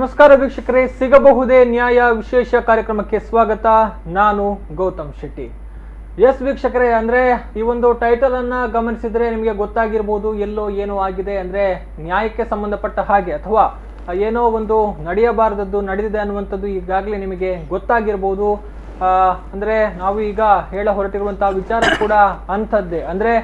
ನಮಸ್ಕಾರ ವೀಕ್ಷಕರೇ, ಸಿಗಬಹುದೇ ನ್ಯಾಯ ವಿಶೇಷ ಕಾರ್ಯಕ್ರಮಕ್ಕೆ ಸ್ವಾಗತ. ನಾನು ಗೌತಮ್ ಶೆಟ್ಟಿ. ಎಸ್ ವೀಕ್ಷಕರೇ, ಅಂದ್ರೆ ಈ ಒಂದು ಟೈಟಲ್ ಅನ್ನ ಗಮನಿಸಿದ್ರೆ ನಿಮಗೆ ಗೊತ್ತಾಗಿರ್ಬೋದು, ಎಲ್ಲೋ ಏನೋ ಆಗಿದೆ ಅಂದ್ರೆ ನ್ಯಾಯಕ್ಕೆ ಸಂಬಂಧಪಟ್ಟ ಹಾಗೆ ಅಥವಾ ಏನೋ ಒಂದು ನಡೆಯಬಾರದದ್ದು ನಡೆದಿದೆ ಅನ್ನುವಂಥದ್ದು ಈಗಾಗಲೇ ನಿಮಗೆ ಗೊತ್ತಾಗಿರ್ಬೋದು. ಅಂದ್ರೆ ನಾವು ಈಗ ಹೇಳ ಹೊರಟಿರುವಂತಹ ವಿಚಾರ ಕೂಡ ಅಂಥದ್ದೇ. ಅಂದ್ರೆ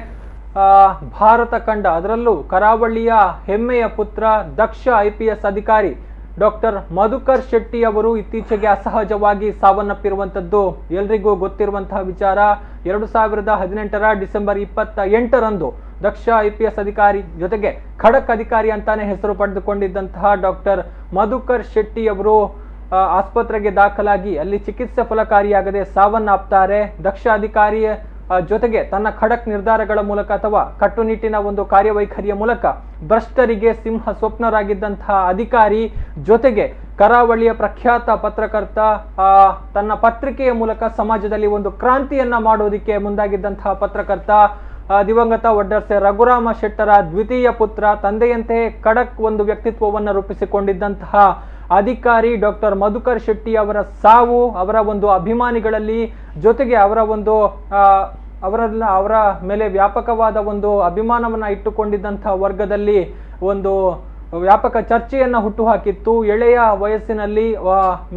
ಭಾರತ ಕಂಡ, ಅದರಲ್ಲೂ ಕರಾವಳಿಯ ಹೆಮ್ಮೆಯ ಪುತ್ರ, ದಕ್ಷ IPS ಅಧಿಕಾರಿ ಡಾಕ್ಟರ್ ಮಧುಕರ್ ಶೆಟ್ಟಿ ಅವರು ಇತ್ತೀಚೆಗೆ ಅಸಹಜವಾಗಿ ಸಾವನ್ನಪ್ಪಿರುವಂಥದ್ದು ಎಲ್ರಿಗೂ ಗೊತ್ತಿರುವಂತಹ ವಿಚಾರ. 2018 ಡಿಸೆಂಬರ್ 28ರಂದು ದಕ್ಷ IPS ಅಧಿಕಾರಿ ಜೊತೆಗೆ ಖಡಕ್ ಅಧಿಕಾರಿ ಅಂತಾನೆ ಹೆಸರು ಪಡೆದುಕೊಂಡಿದ್ದಂತಹ ಡಾಕ್ಟರ್ ಮಧುಕರ್ ಶೆಟ್ಟಿ ಅವರು ಆಸ್ಪತ್ರೆಗೆ ದಾಖಲಾಗಿ ಅಲ್ಲಿ ಚಿಕಿತ್ಸೆ ಫಲಕಾರಿಯಾಗದೆ ಸಾವನ್ನಪ್ತಾರೆ. ದಕ್ಷ ಅಧಿಕಾರಿ ಜೊತೆಗೆ ತನ್ನ ಖಡಕ್ ನಿರ್ಧಾರಗಳ ಮೂಲಕ ಅಥವಾ ಕಟ್ಟುನಿಟ್ಟಿನ ಒಂದು ಕಾರ್ಯವೈಖರಿಯ ಮೂಲಕ ಭ್ರಷ್ಟರಿಗೆ ಸಿಂಹ ಸ್ವಪ್ನರಾಗಿದ್ದಂತಹ ಅಧಿಕಾರಿ ಜೊತೆಗೆ ಕರಾವಳಿಯ ಪ್ರಖ್ಯಾತ ಪತ್ರಕರ್ತ, ತನ್ನ ಪತ್ರಿಕೆಯ ಮೂಲಕ ಸಮಾಜದಲ್ಲಿ ಒಂದು ಕ್ರಾಂತಿಯನ್ನ ಮಾಡೋದಿಕ್ಕೆ ಮುಂದಾಗಿದ್ದಂತಹ ಪತ್ರಕರ್ತ, ದಿವಂಗತ ವಡ್ಡರ್ಸೆ ರಘುರಾಮ ಶೆಟ್ಟರ ದ್ವಿತೀಯ ಪುತ್ರ, ತಂದೆಯಂತೆ ಖಡಕ್ ಒಂದು ವ್ಯಕ್ತಿತ್ವವನ್ನು ರೂಪಿಸಿಕೊಂಡಿದ್ದಂತಹ ಅಧಿಕಾರಿ ಡಾಕ್ಟರ್ ಮಧುಕರ್ ಶೆಟ್ಟಿ ಅವರ ಸಾವು ಅವರ ಒಂದು ಅಭಿಮಾನಿಗಳಲ್ಲಿ ಜೊತೆಗೆ ಅವರ ಮೇಲೆ ವ್ಯಾಪಕವಾದ ಒಂದು ಅಭಿಮಾನವನ್ನ ಇಟ್ಟುಕೊಂಡಿದ್ದಂತಹ ವರ್ಗದಲ್ಲಿ ಒಂದು ವ್ಯಾಪಕ ಚರ್ಚೆಯನ್ನ ಹುಟ್ಟುಹಾಕಿತ್ತು. ಎಳೆಯ ವಯಸ್ಸಿನಲ್ಲಿ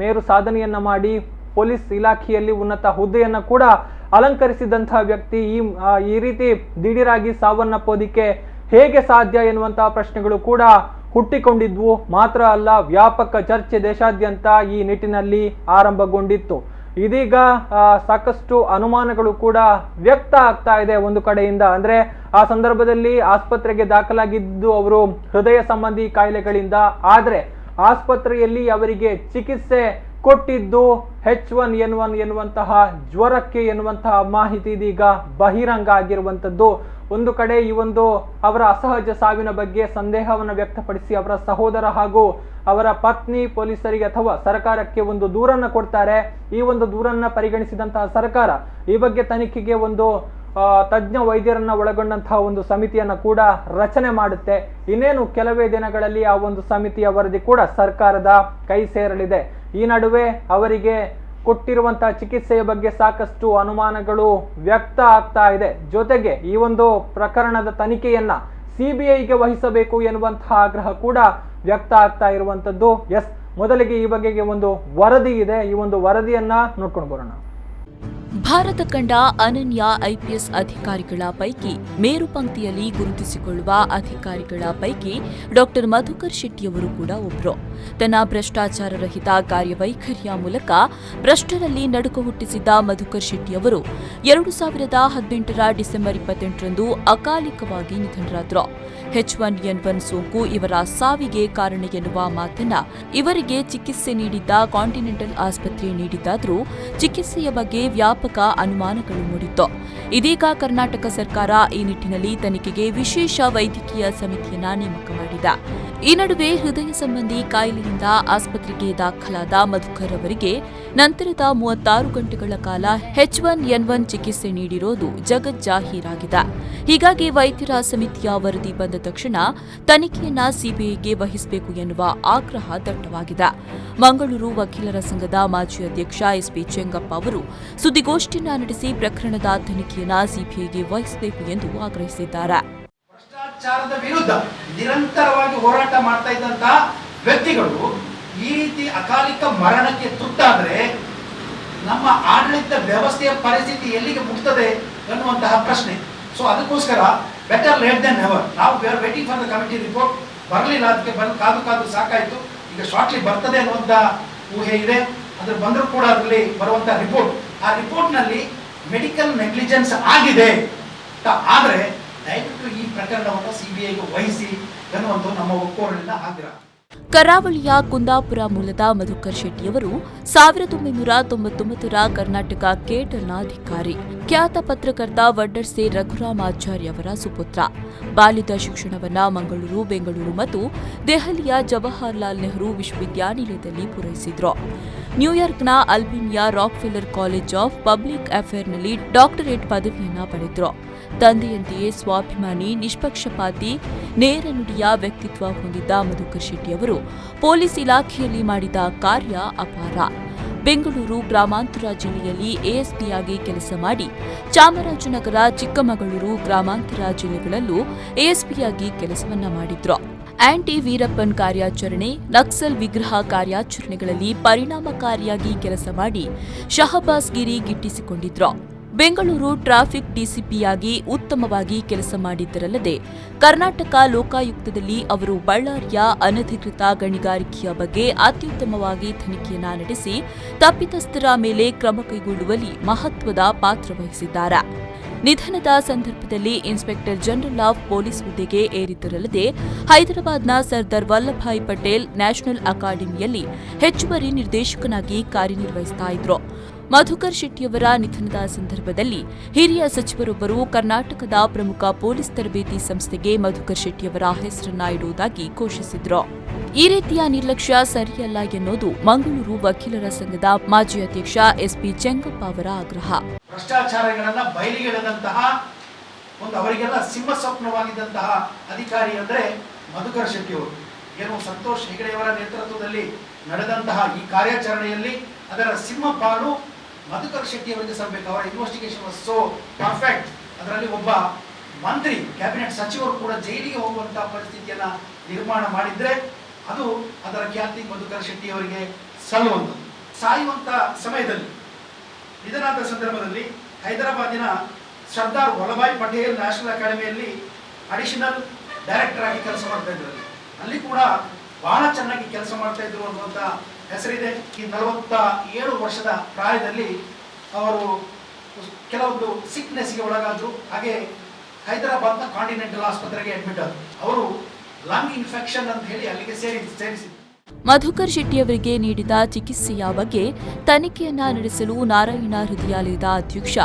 ಮೇರು ಸಾಧನೆಯನ್ನ ಮಾಡಿ ಪೊಲೀಸ್ ಇಲಾಖೆಯಲ್ಲಿ ಉನ್ನತ ಹುದ್ದೆಯನ್ನ ಕೂಡ ಅಲಂಕರಿಸಿದಂತಹ ವ್ಯಕ್ತಿ ಈ ರೀತಿ ದಿಢೀರಾಗಿ ಸಾವನ್ನಪ್ಪೋದಿಕ್ಕೆ ಹೇಗೆ ಸಾಧ್ಯ ಎನ್ನುವಂತಹ ಪ್ರಶ್ನೆಗಳು ಕೂಡ ಹುಟ್ಟಿಕೊಂಡಿದ್ವು. ಮಾತ್ರ ಅಲ್ಲ, ವ್ಯಾಪಕ ಚರ್ಚೆ ದೇಶಾದ್ಯಂತ ಈ ನಿಟ್ಟಿನಲ್ಲಿ ಆರಂಭಗೊಂಡಿತ್ತು. ಇದೀಗ ಸಾಕಷ್ಟು ಅನುಮಾನಗಳು ಕೂಡ ವ್ಯಕ್ತ ಆಗ್ತಾ ಇದೆ ಒಂದು ಕಡೆಯಿಂದ. ಅಂದ್ರೆ ಆ ಸಂದರ್ಭದಲ್ಲಿ ಆಸ್ಪತ್ರೆಗೆ ದಾಖಲಾಗಿದ್ದು ಅವರು ಹೃದಯ ಸಂಬಂಧಿ ಕಾಯಿಲೆಗಳಿಂದ, ಆದ್ರೆ ಆಸ್ಪತ್ರೆಯಲ್ಲಿ ಅವರಿಗೆ ಚಿಕಿತ್ಸೆ ಕೊಟ್ಟಿದ್ದು H1N1 ಎನ್ನುವಂತಹ ಜ್ವರಕ್ಕೆ ಎನ್ನುವಂತಹ ಮಾಹಿತಿ ಇದೀಗ ಬಹಿರಂಗ ಆಗಿರುವಂತದ್ದು. ಒಂದು ಕಡೆ ಈ ಒಂದು ಅವರ ಅಸಹಜ ಸಾವಿನ ಬಗ್ಗೆ ಸಂದೇಹವನ್ನು ವ್ಯಕ್ತಪಡಿಸಿ ಅವರ ಸಹೋದರ ಹಾಗೂ ಅವರ ಪತ್ನಿ ಪೊಲೀಸರಿಗೆ ಅಥವಾ ಸರ್ಕಾರಕ್ಕೆ ಒಂದು ದೂರನ್ನ ಕೊಡ್ತಾರೆ. ಈ ಒಂದು ದೂರನ್ನ ಪರಿಗಣಿಸಿದಂತಹ ಸರ್ಕಾರ ಈ ಬಗ್ಗೆ ತನಿಖೆಗೆ ಒಂದು ತಜ್ಞ ವೈದ್ಯರನ್ನ ಒಳಗೊಂಡಂತಹ ಒಂದು ಸಮಿತಿಯನ್ನ ಕೂಡ ರಚನೆ ಮಾಡುತ್ತೆ. ಇನ್ನೇನು ಕೆಲವೇ ದಿನಗಳಲ್ಲಿ ಆ ಒಂದು ಸಮಿತಿಯ ವರದಿ ಕೂಡ ಸರ್ಕಾರದ ಕೈ ಸೇರಲಿದೆ. ಈ ನಡುವೆ ಅವರಿಗೆ ಕೊಟ್ಟಿರುವಂತಹ ಚಿಕಿತ್ಸೆಯ ಬಗ್ಗೆ ಸಾಕಷ್ಟು ಅನುಮಾನಗಳು ವ್ಯಕ್ತ ಆಗ್ತಾ ಇದೆ. ಜೊತೆಗೆ ಈ ಒಂದು ಪ್ರಕರಣದ ತನಿಖೆಯನ್ನ CBIಗೆ ವಹಿಸಬೇಕು ಎನ್ನುವಂತಹ ಆಗ್ರಹ ಕೂಡ ವ್ಯಕ್ತ ಆಗ್ತಾ ಇರುವಂತದ್ದು. ಎಸ್, ಮೊದಲಿಗೆ ಈ ಬಗೆಗೆ ಒಂದು ವರದಿ ಇದೆ, ಈ ಒಂದು ವರದಿಯನ್ನ ನೋಡ್ಕೊಂಡು ಬರೋಣ. ಭಾರತ ಕಂಡ ಅನನ್ಯ IPS ಅಧಿಕಾರಿಗಳ ಪೈಕಿ ಮೇರು ಪಂಕ್ತಿಯಲ್ಲಿ ಗುರುತಿಸಿಕೊಳ್ಳುವ ಅಧಿಕಾರಿಗಳ ಪೈಕಿ ಡಾಕ್ಟರ್ ಮಧುಕರ್ ಶೆಟ್ಟಿಯವರು ಕೂಡ ಒಬ್ಬರು. ತನ್ನ ಭ್ರಷ್ಟಾಚಾರ ರಹಿತ ಕಾರ್ಯವೈಖರಿಯ ಮೂಲಕ ಭ್ರಷ್ಟರಲ್ಲಿ ನಡುಕ ಹುಟ್ಟಿಸಿದ್ದ ಮಧುಕರ್ ಶೆಟ್ಟಿಯವರು 2018 ಡಿಸೆಂಬರ್ 28ರಂದು ಅಕಾಲಿಕವಾಗಿ ನಿಧನರಾದರು. H1N1 ಸೋಂಕು ಇವರ ಸಾವಿಗೆ ಕಾರಣ ಎನ್ನುವ ಮಾತನ್ನ ಇವರಿಗೆ ಚಿಕಿತ್ಸೆ ನೀಡಿದ್ದ ಕಾಂಟಿನೆಂಟಲ್ ಆಸ್ಪತ್ರೆ ನೀಡಿದ್ದಾದರೂ ಚಿಕಿತ್ಸೆಯ ಬಗ್ಗೆ ವ್ಯಾಪಕ ಅನುಮಾನಗಳು ಮೂಡಿತ್ತು. ಇದೀಗ ಕರ್ನಾಟಕ ಸರ್ಕಾರ ಈ ನಿಟ್ಟಿನಲ್ಲಿ ತನಿಖೆಗೆ ವಿಶೇಷ ವೈದ್ಯಕೀಯ ಸಮಿತಿಯನ್ನ ನೇಮಕ ಮಾಡಿದೆ. ಈ ನಡುವೆ ಹೃದಯ ಸಂಬಂಧಿ ಕಾಯಿಲೆಯಿಂದ ಆಸ್ಪತ್ರೆಗೆ ದಾಖಲಾದ ಮಧುಕರ್ ಅವರಿಗೆ ನಂತರದ 36 ಗಂಟೆಗಳ ಕಾಲ H1N1 ಚಿಕಿತ್ಸೆ ನೀಡಿರೋದು ಜಗಜ್ಜಾಹೀರಾಗಿದೆ. ಹೀಗಾಗಿ ವೈದ್ಯರ ಸಮಿತಿಯ ವರದಿ ಬಂದ ತಕ್ಷಣ ತನಿಖೆಯನ್ನ CBIಗೆ ವಹಿಸಬೇಕು ಎನ್ನುವ ಆಗ್ರಹ ದಟ್ಟವಾಗಿದೆ. ಮಂಗಳೂರು ವಕೀಲರ ಸಂಘದ ಮಾಜಿ ಅಧ್ಯಕ್ಷ SP ಚೆಂಗಪ್ಪ ಅವರು ಸುದ್ದಿಗೋಷ್ಠಿಯನ್ನ ನಡೆಸಿ ಪ್ರಕರಣದ ತನಿಖೆಯನ್ನ CBIಗೆ ವಹಿಸಬೇಕು ಎಂದು ಆಗ್ರಹಿಸಿದ್ದಾರೆ. ಭ್ರಷ್ಟಾಚಾರದ ವಿರುದ್ಧ ನಿರಂತರವಾಗಿ ಹೋರಾಟ ಮಾಡ್ತಾ ಇದ್ದಂತಹ ವ್ಯಕ್ತಿಗಳು ಈ ರೀತಿ ಅಕಾಲಿಕ ಮರಣಕ್ಕೆ ತುತ್ತಾದ್ರೆ ನಮ್ಮ ಆಡಳಿತ ವ್ಯವಸ್ಥೆಯ ಪರಿಸ್ಥಿತಿ ಎಲ್ಲಿಗೆ ಮುಗ್ತದೆ ಅನ್ನುವಂತಹ ಪ್ರಶ್ನೆ. ಸೊ ಅದಕ್ಕೋಸ್ಕರ ಬೆಟರ್ ಲೇಟ್ ದೆನ್ ನೆವರ್. ನಾವು waiting for the committee report ಬರಲಿಲ್ಲ, ಅದಕ್ಕೆ ಕಾದು ಸಾಕಾಯ್ತು. ಈಗ ಶಾರ್ಟ್ಲಿ ಬರ್ತದೆ ಅನ್ನುವಂಥ ಊಹೆ ಇದೆ. ಅದ್ರ ಬಂದರೂ ಕೂಡ ಅದರಲ್ಲಿ ಬರುವಂತಹ ರಿಪೋರ್ಟ್, ಆ ರಿಪೋರ್ಟ್ನಲ್ಲಿ ಮೆಡಿಕಲ್ ನೆಗ್ಲಿಜೆನ್ಸ್ ಆಗಿದೆ ಆದರೆ ದಯವಿಟ್ಟು ಈ ಪ್ರಕರಣವನ್ನು CBIಗೆ ವಹಿಸಿ ಎನ್ನುವಂಥ ನಮ್ಮ ಒಕ್ಕೊರಲಿನ ಆಗ್ರಹ. ಕರಾವಳಿಯ ಕುಂದಾಪುರ ಮೂಲದ ಮಧುಕರ್ ಶೆಟ್ಟಿಯವರು 1999 ಕರ್ನಾಟಕ ಕೇಡರ್ನ ಅಧಿಕಾರಿ. ಖ್ಯಾತ ಪತ್ರಕರ್ತ ವಡ್ಡರ್ಸೆ ರಘುರಾಮಾಚಾರ್ಯ ಅವರ ಸುಪುತ್ರ. ಬಾಲ್ಯದ ಶಿಕ್ಷಣವನ್ನ ಮಂಗಳೂರು, ಬೆಂಗಳೂರು ಮತ್ತು ದೆಹಲಿಯ ಜವಾಹರ್ಲಾಲ್ ನೆಹರು ವಿಶ್ವವಿದ್ಯಾನಿಲಯದಲ್ಲಿ ಪೂರೈಸಿದ್ರು. ನ್ಯೂಯಾರ್ಕ್ನ Albany Rockefeller college of public ಅಫೇರ್ನಲ್ಲಿ ಡಾಕ್ಟರೇಟ್ ಪದವಿಯನ್ನ ಪಡೆದ್ರು. ತಂದೆಯಂತೆಯೇ ಸ್ವಾಭಿಮಾನಿ, ನಿಷ್ಪಕ್ಷಪಾತಿ, ನೇರ ನುಡಿಯ ವ್ಯಕ್ತಿತ್ವ ಹೊಂದಿದ್ದ ಮಧುಕರ್ ಶೆಟ್ಟಿ ಅವರು ಪೊಲೀಸ್ ಇಲಾಖೆಯಲ್ಲಿ ಮಾಡಿದ ಕಾರ್ಯ ಅಪಾರ. ಬೆಂಗಳೂರು ಗ್ರಾಮಾಂತರ ಜಿಲ್ಲೆಯಲ್ಲಿ ಎಎಸ್ಪಿಯಾಗಿ ಕೆಲಸ ಮಾಡಿ ಚಾಮರಾಜನಗರ, ಚಿಕ್ಕಮಗಳೂರು ಗ್ರಾಮಾಂತರ ಜಿಲ್ಲೆಗಳಲ್ಲೂ ಎಎಸ್ಪಿಯಾಗಿ ಕೆಲಸವನ್ನ ಮಾಡಿದ್ರು. ಆಂಟಿ ವೀರಪ್ಪನ್ ಕಾರ್ಯಾಚರಣೆ, ನಕ್ಸಲ್ ವಿಗ್ರಹ ಕಾರ್ಯಾಚರಣೆಗಳಲ್ಲಿ ಪರಿಣಾಮಕಾರಿಯಾಗಿ ಕೆಲಸ ಮಾಡಿ ಶಹಬಾಸ್ ಗಿರಿ ಗಿಟ್ಟಿಸಿಕೊಂಡಿದ್ರು. ಬೆಂಗಳೂರು ಟ್ರಾಫಿಕ್ ಡಿಸಿಪಿಯಾಗಿ ಉತ್ತಮವಾಗಿ ಕೆಲಸ ಮಾಡಿದ್ದರಲ್ಲದೆ ಕರ್ನಾಟಕ ಲೋಕಾಯುಕ್ತದಲ್ಲಿ ಅವರು ಬಳ್ಳಾರಿಯ ಅನಧಿಕೃತ ಗಣಿಗಾರಿಕೆಯ ಬಗ್ಗೆ ಅತ್ಯುತ್ತಮವಾಗಿ ತನಿಖೆಯನ್ನ ನಡೆಸಿ ತಪ್ಪಿತಸ್ಥರ ಮೇಲೆ ಕ್ರಮ ಕೈಗೊಳ್ಳುವಲ್ಲಿ ಮಹತ್ವದ ಪಾತ್ರ ವಹಿಸಿದ್ದಾರೆ. ನಿಧನದ ಸಂದರ್ಭದಲ್ಲಿ ಇನ್ಸ್ಪೆಕ್ಟರ್ ಜನರಲ್ ಆಫ್ ಪೊಲೀಸ್ ಹುದ್ದೆಗೆ ಏರಿದ್ದರಲ್ಲದೆ ಹೈದರಾಬಾದ್ನ ಸರ್ದಾರ್ ವಲ್ಲಭಾಯ್ ಪಟೇಲ್ ನ್ಯಾಷನಲ್ ಅಕಾಡೆಮಿಯಲ್ಲಿ ಹೆಚ್ಚುವರಿ ನಿರ್ದೇಶಕನಾಗಿ ಕಾರ್ಯನಿರ್ವಹಿಸ್ತಾ ಇದ್ರು. ಮಧುಕರ್ ಶೆಟ್ಟಿಯವರ ನಿಧನದ ಸಂದರ್ಭದಲ್ಲಿ ಹಿರಿಯ ಸಚಿವರೊಬ್ಬರು ಕರ್ನಾಟಕದ ಪ್ರಮುಖ ಪೊಲೀಸ್ ತರಬೇತಿ ಸಂಸ್ಥೆಗೆ ಮಧುಕರ್ ಶೆಟ್ಟಿಯವರ ಹೆಸರನ್ನ ಇಡುವುದಾಗಿ ಘೋಷಿಸಿದ್ರು. ಈ ರೀತಿಯ ನಿರ್ಲಕ್ಷ್ಯ ಸರಿಯಲ್ಲ ಎನ್ನುವುದು ಮಂಗಳೂರು ವಕೀಲರ ಸಂಘದ ಮಾಜಿ ಅಧ್ಯಕ್ಷ ಎಸ್ಪಿ ಚೆಂಗಪ್ಪ ಅವರ ಆಗ್ರಹ. ಭ್ರಷ್ಟಾಚಾರಗಳನ್ನ ಬಯಲಿಗೆಳೆದಂತಹ ಅವರಿಗೆಲ್ಲ ಸಿಂಹ ಸ್ವಪ್ನವಾಗಿದ್ದಂತಹ ಅಧಿಕಾರಿ ಅಂದ್ರೆ ಮಧುಕರ್ ಶೆಟ್ಟಿ ಅವರು. ಏನು ಸಂತೋಷ್ ಹೆಗಡೆಯವರ ನೇತೃತ್ವದಲ್ಲಿ ನಡೆದಂತಹ ಈ ಕಾರ್ಯಾಚರಣೆಯಲ್ಲಿ ಅದರ ಸಿಂಹ ಪಾಲು ಮಧುಕರ್ ಶೆಟ್ಟಿ ಅವರಿಗೆ ಸಲ್ಲಬೇಕು. ಅವರ ಇನ್ವೆಸ್ಟಿಗೇಷನ್ ವಾಸ್ ಸೋ ಪರ್ಫೆಕ್ಟ್. ಅದರಲ್ಲಿ ಒಬ್ಬ ಮಂತ್ರಿ, ಕ್ಯಾಬಿನೆಟ್ ಸಚಿವರು ಕೂಡ ಜೈಲಿಗೆ ಹೋಗುವಂತಹ ಪರಿಸ್ಥಿತಿಯನ್ನ ನಿರ್ಮಾಣ ಮಾಡಿದ್ರೆ ಅದು ಅದರ ಖ್ಯಾತಿ ಮಧುಕರ್ ಶೆಟ್ಟಿ ಅವರಿಗೆ ಸಲ್ಲುವಂಥದ್ದು. ಸಾಯುವಂತ ಸಮಯದಲ್ಲಿ, ನಿಧನದ ಸಂದರ್ಭದಲ್ಲಿ ಹೈದರಾಬಾದಿನ ಸರ್ದಾರ್ ವಲ್ಲಭಾಯ್ ಪಟೇಲ್ ನ್ಯಾಷನಲ್ ಅಕಾಡೆಮಿಯಲ್ಲಿ ಅಡಿಷನಲ್ ಡೈರೆಕ್ಟರ್ ಆಗಿ ಕೆಲಸ ಮಾಡ್ತಾ ಇದ್ರು. ಅಲ್ಲಿ ಕೂಡ ಬಹಳ ಚೆನ್ನಾಗಿ ಕೆಲಸ ಮಾಡ್ತಾ ಇದ್ರು ಅನ್ನುವಂಥ ಹೆಸರಿದೆ. ಈ 47 ವರ್ಷದ ಪ್ರಾಯದಲ್ಲಿ ಅವರು ಕೆಲವೊಂದು ಸಿಕ್ನೆಸ್ಗೆ ಒಳಗಾದ್ರು. ಹಾಗೆ ಹೈದರಾಬಾದ್ನ ಕಾಂಟಿನೆಂಟಲ್ ಆಸ್ಪತ್ರೆಗೆ ಅಡ್ಮಿಟ್ ಆದರು. ಅವರು ಲಂಗ್ ಇನ್ಫೆಕ್ಷನ್ ಅಂತ ಹೇಳಿ ಅಲ್ಲಿಗೆ ಸೇರಿಸಿದ್ರು. ಮಧುಕರ್ ಶೆಟ್ಟಿಯವರಿಗೆ ನೀಡಿದ ಚಿಕಿತ್ಸೆಯ ಬಗ್ಗೆ ತನಿಖೆಯನ್ನ ನಡೆಸಲು ನಾರಾಯಣ ಹೃದಯಾಲಯದ ಅಧ್ಯಕ್ಷ,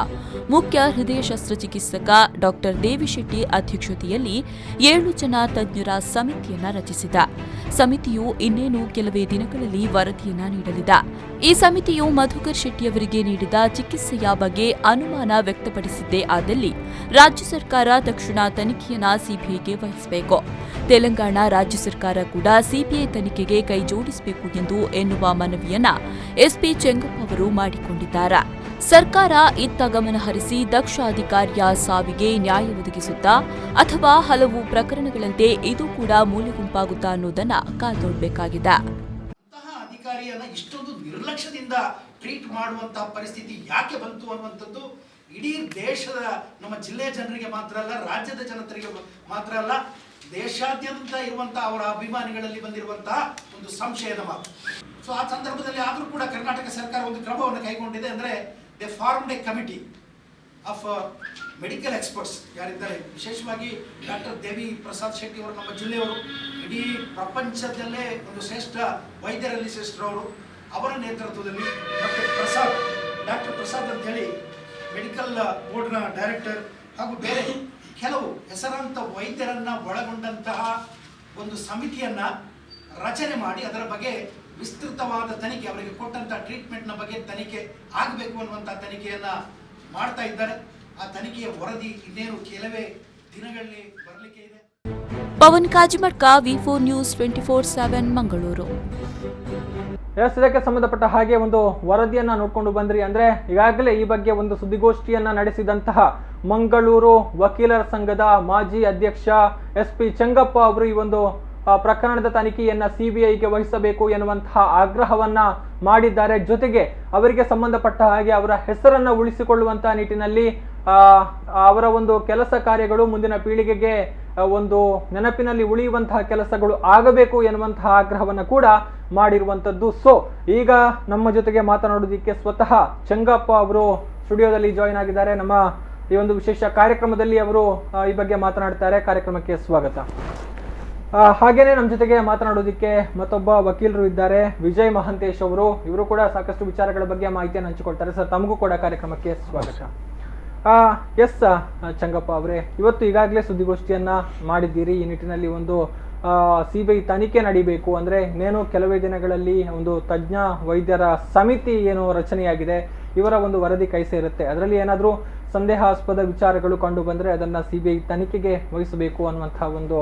ಮುಖ್ಯ ಹೃದಯ ಶಸ್ತ್ರಚಿಕಿತ್ಸಕ ಡಾಕ್ಟರ್ ದೇವಿಶೆಟ್ಟಿ ಅಧ್ಯಕ್ಷತೆಯಲ್ಲಿ 7 ಜನ ತಜ್ಞರ ಸಮಿತಿಯನ್ನ ರಚಿಸಿದ. ಸಮಿತಿಯು ಇನ್ನೇನು ಕೆಲವೇ ದಿನಗಳಲ್ಲಿ ವರದಿಯನ್ನ ನೀಡಲಿದೆ. ಈ ಸಮಿತಿಯು ಮಧುಕರ್ ಶೆಟ್ಟಿಯವರಿಗೆ ನೀಡಿದ ಚಿಕಿತ್ಸೆಯ ಬಗ್ಗೆ ಅನುಮಾನ ವ್ಯಕ್ತಪಡಿಸಿದ್ದೇ ಆದಲ್ಲಿ ರಾಜ್ಯ ಸರ್ಕಾರ ತಕ್ಷಣ ತನಿಖೆಯನ್ನ ಸಿಬಿಐಗೆ ವಹಿಸಬೇಕು. ತೆಲಂಗಾಣ ರಾಜ್ಯ ಸರ್ಕಾರ ಕೂಡ ಸಿಬಿಐ ತನಿಖೆಗೆ ಕೈ ಜೋಡಿಸಬೇಕು ಎಂದು ಎನ್ನುವ ಮನವಿಯನ್ನ ಎಸ್ಪಿ ಚೆಂಗಪ್ಪ ಅವರು ಮಾಡಿಕೊಂಡಿದ್ದಾರೆ. ಸರ್ಕಾರ ಇತ್ತ ಗಮನ ಹರಿಸಿ ದಕ್ಷ ಅಧಿಕಾರಿಯ ಸಾವಿಗೆ ನ್ಯಾಯ ಒದಗಿಸುತ್ತಾ ಅಥವಾ ಹಲವು ಪ್ರಕರಣಗಳಂತೆ ಇದು ಕೂಡ ಮೂಲೆಗುಂಪಾಗುತ್ತಾ ಅನ್ನೋದನ್ನ ಕಾದೋಡಬೇಕಾಗಿದೆ. ಅಧಿಕಾರಿಯನ್ನ ಇಷ್ಟೊಂದು ನಿರ್ಲಕ್ಷ್ಯದಿಂದ ಟ್ರೀಟ್ ಮಾಡುವಂತಹ ಪರಿಸ್ಥಿತಿ ಯಾಕೆ ಬಂತು ಅನ್ನುವಂಥದ್ದು ಇಡೀ ದೇಶದ, ನಮ್ಮ ಜಿಲ್ಲೆಯ ಜನರಿಗೆ ಮಾತ್ರ ಅಲ್ಲ, ರಾಜ್ಯದ ಜನತೆಗೆ ಮಾತ್ರ ಅಲ್ಲ, ದೇಶಾದ್ಯಂತ ಇರುವಂತಹ ಅವರ ಅಭಿಮಾನಿಗಳಲ್ಲಿ ಬಂದಿರುವಂತಹ ಒಂದು ಸಂಶಯದ ಮಾತು. ಸೊ ಆ ಸಂದರ್ಭದಲ್ಲಿ ಆದರೂ ಕೂಡ ಕರ್ನಾಟಕ ಸರ್ಕಾರ ಒಂದು ಕ್ರಮವನ್ನು ಕೈಗೊಂಡಿದೆ. ಅಂದರೆ they formed A committee of medical experts ಯಾರಿದ್ದಾರೆ, ವಿಶೇಷವಾಗಿ ಡಾಕ್ಟರ್ ದೇವಿ ಪ್ರಸಾದ್ ಶೆಟ್ಟಿ ಅವರು ನಮ್ಮ ಜಿಲ್ಲೆಯವರು, ಇಡೀ ಪ್ರಪಂಚದಲ್ಲೇ ಒಂದು ಶ್ರೇಷ್ಠ ವೈದ್ಯರಲ್ಲಿ ಶ್ರೇಷ್ಠರವರು. ಅವರ ನೇತೃತ್ವದಲ್ಲಿ ಡಾಕ್ಟರ್ ಪ್ರಸಾದ್ ಅಂತ ಹೇಳಿ ಮೆಡಿಕಲ್ ಬೋರ್ಡ್ನ ಡೈರೆಕ್ಟರ್ ಹಾಗೂ ಬೇರೆ ಕೆಲವು ಹೆಸರಾಂತ ವೈದ್ಯರನ್ನ ಒಳಗೊಂಡಂತಹ ಒಂದು ಸಮಿತಿಯನ್ನ ರಚನೆ ಮಾಡಿ ಅದರ ಬಗ್ಗೆ ವಿಸ್ತೃತವಾದ ತನಿಖೆ, ಅವರಿಗೆ ಕೊಟ್ಟಂತಹ ಟ್ರೀಟ್ಮೆಂಟ್ನ ಬಗ್ಗೆ ತನಿಖೆ ಆಗಬೇಕು ಅನ್ನುವಂಥ ತನಿಖೆಯನ್ನ ಮಾಡ್ತಾ ಇದ್ದಾರೆ. ಆ ತನಿಖೆಯ ವರದಿ ಇನ್ನೇನು ಕೆಲವೇ ದಿನಗಳಲ್ಲಿ ಬರಲಿಕ್ಕೆ ಇದೆ. ಪವನ್ ಕಾಜಿಮಡ್ಕ, ವಿ4 ನ್ಯೂಸ್ 24/7 ಮಂಗಳೂರು. ಇದಕ್ಕೆ ಸಂಬಂಧಪಟ್ಟ ಹಾಗೆ ಒಂದು ವರದಿಯನ್ನ ನೋಡ್ಕೊಂಡು ಬಂದ್ರಿ. ಅಂದ್ರೆ ಈಗಾಗಲೇ ಈ ಬಗ್ಗೆ ಒಂದು ಸುದ್ದಿಗೋಷ್ಠಿಯನ್ನ ನಡೆಸಿದಂತಹ ಮಂಗಳೂರು ವಕೀಲರ ಸಂಘದ ಮಾಜಿ ಅಧ್ಯಕ್ಷ ಎಸ್ಪಿ ಚೆಂಗಪ್ಪ ಅವರು ಈ ಒಂದು ಪ್ರಕರಣದ ತನಿಖೆಯನ್ನ ಸಿಬಿಐಗೆ ವಹಿಸಬೇಕು ಎನ್ನುವಂತಹ ಆಗ್ರಹವನ್ನ ಮಾಡಿದ್ದಾರೆ. ಜೊತೆಗೆ ಅವರಿಗೆ ಸಂಬಂಧಪಟ್ಟ ಹಾಗೆ ಅವರ ಹೆಸರನ್ನ ಉಳಿಸಿಕೊಳ್ಳುವಂತಹ ನಿಟ್ಟಿನಲ್ಲಿ ಅವರ ಒಂದು ಕೆಲಸ ಕಾರ್ಯಗಳು ಮುಂದಿನ ಪೀಳಿಗೆಗೆ ಒಂದು ನೆನಪಿನಲ್ಲಿ ಉಳಿಯುವಂತಹ ಕೆಲಸಗಳು ಆಗಬೇಕು ಎನ್ನುವಂತಹ ಆಗ್ರಹವನ್ನ ಕೂಡ ಮಾಡಿರುವಂತದ್ದು. ಸೊ ಈಗ ನಮ್ಮ ಜೊತೆಗೆ ಮಾತನಾಡೋದಕ್ಕೆ ಸ್ವತಃ ಚೆಂಗಪ್ಪ ಅವರು ಸ್ಟುಡಿಯೋದಲ್ಲಿ ಜಾಯಿನ್ ಆಗಿದ್ದಾರೆ. ನಮ್ಮ ಈ ಒಂದು ವಿಶೇಷ ಕಾರ್ಯಕ್ರಮದಲ್ಲಿ ಅವರು ಈ ಬಗ್ಗೆ ಮಾತನಾಡ್ತಾರೆ. ಕಾರ್ಯಕ್ರಮಕ್ಕೆ ಸ್ವಾಗತ. ಹಾಗೇನೆ ನಮ್ಮ ಜೊತೆಗೆ ಮಾತನಾಡೋದಕ್ಕೆ ಮತ್ತೊಬ್ಬ ವಕೀಲರು ಇದ್ದಾರೆ, ವಿಜಯ್ ಮಹಂತೇಶ್ ಅವರು. ಇವರು ಕೂಡ ಸಾಕಷ್ಟು ವಿಚಾರಗಳ ಬಗ್ಗೆ ಮಾಹಿತಿಯನ್ನು ಹಂಚಿಕೊಳ್ತಾರೆ. ಸರ್, ತಮಗೂ ಕೂಡ ಕಾರ್ಯಕ್ರಮಕ್ಕೆ ಸ್ವಾಗತ. ಎಸ್ ಚೆಂಗಪ್ಪ ಅವರೇ, ಇವತ್ತು ಈಗಾಗಲೇ ಸುದ್ದಿಗೋಷ್ಠಿಯನ್ನ ಮಾಡಿದ್ದೀರಿ. ಈ ನಿಟ್ಟಿನಲ್ಲಿ ಒಂದು ಸಿಬಿಐ ತನಿಖೆ ನಡೀಬೇಕು ಅಂದ್ರೆ ಇನ್ನೇನು ಕೆಲವೇ ದಿನಗಳಲ್ಲಿ ಒಂದು ತಜ್ಞ ವೈದ್ಯರ ಸಮಿತಿ ಏನು ರಚನೆಯಾಗಿದೆ, ಇವರ ಒಂದು ವರದಿ ಕೈ ಸೇರುತ್ತೆ. ಅದರಲ್ಲಿ ಏನಾದರೂ ಸಂದೇಹಾಸ್ಪದ ವಿಚಾರಗಳು ಕಂಡು ಬಂದರೆ ಅದನ್ನ CBI ತನಿಖೆಗೆ ವಹಿಸಬೇಕು ಅನ್ನುವಂತಹ ಒಂದು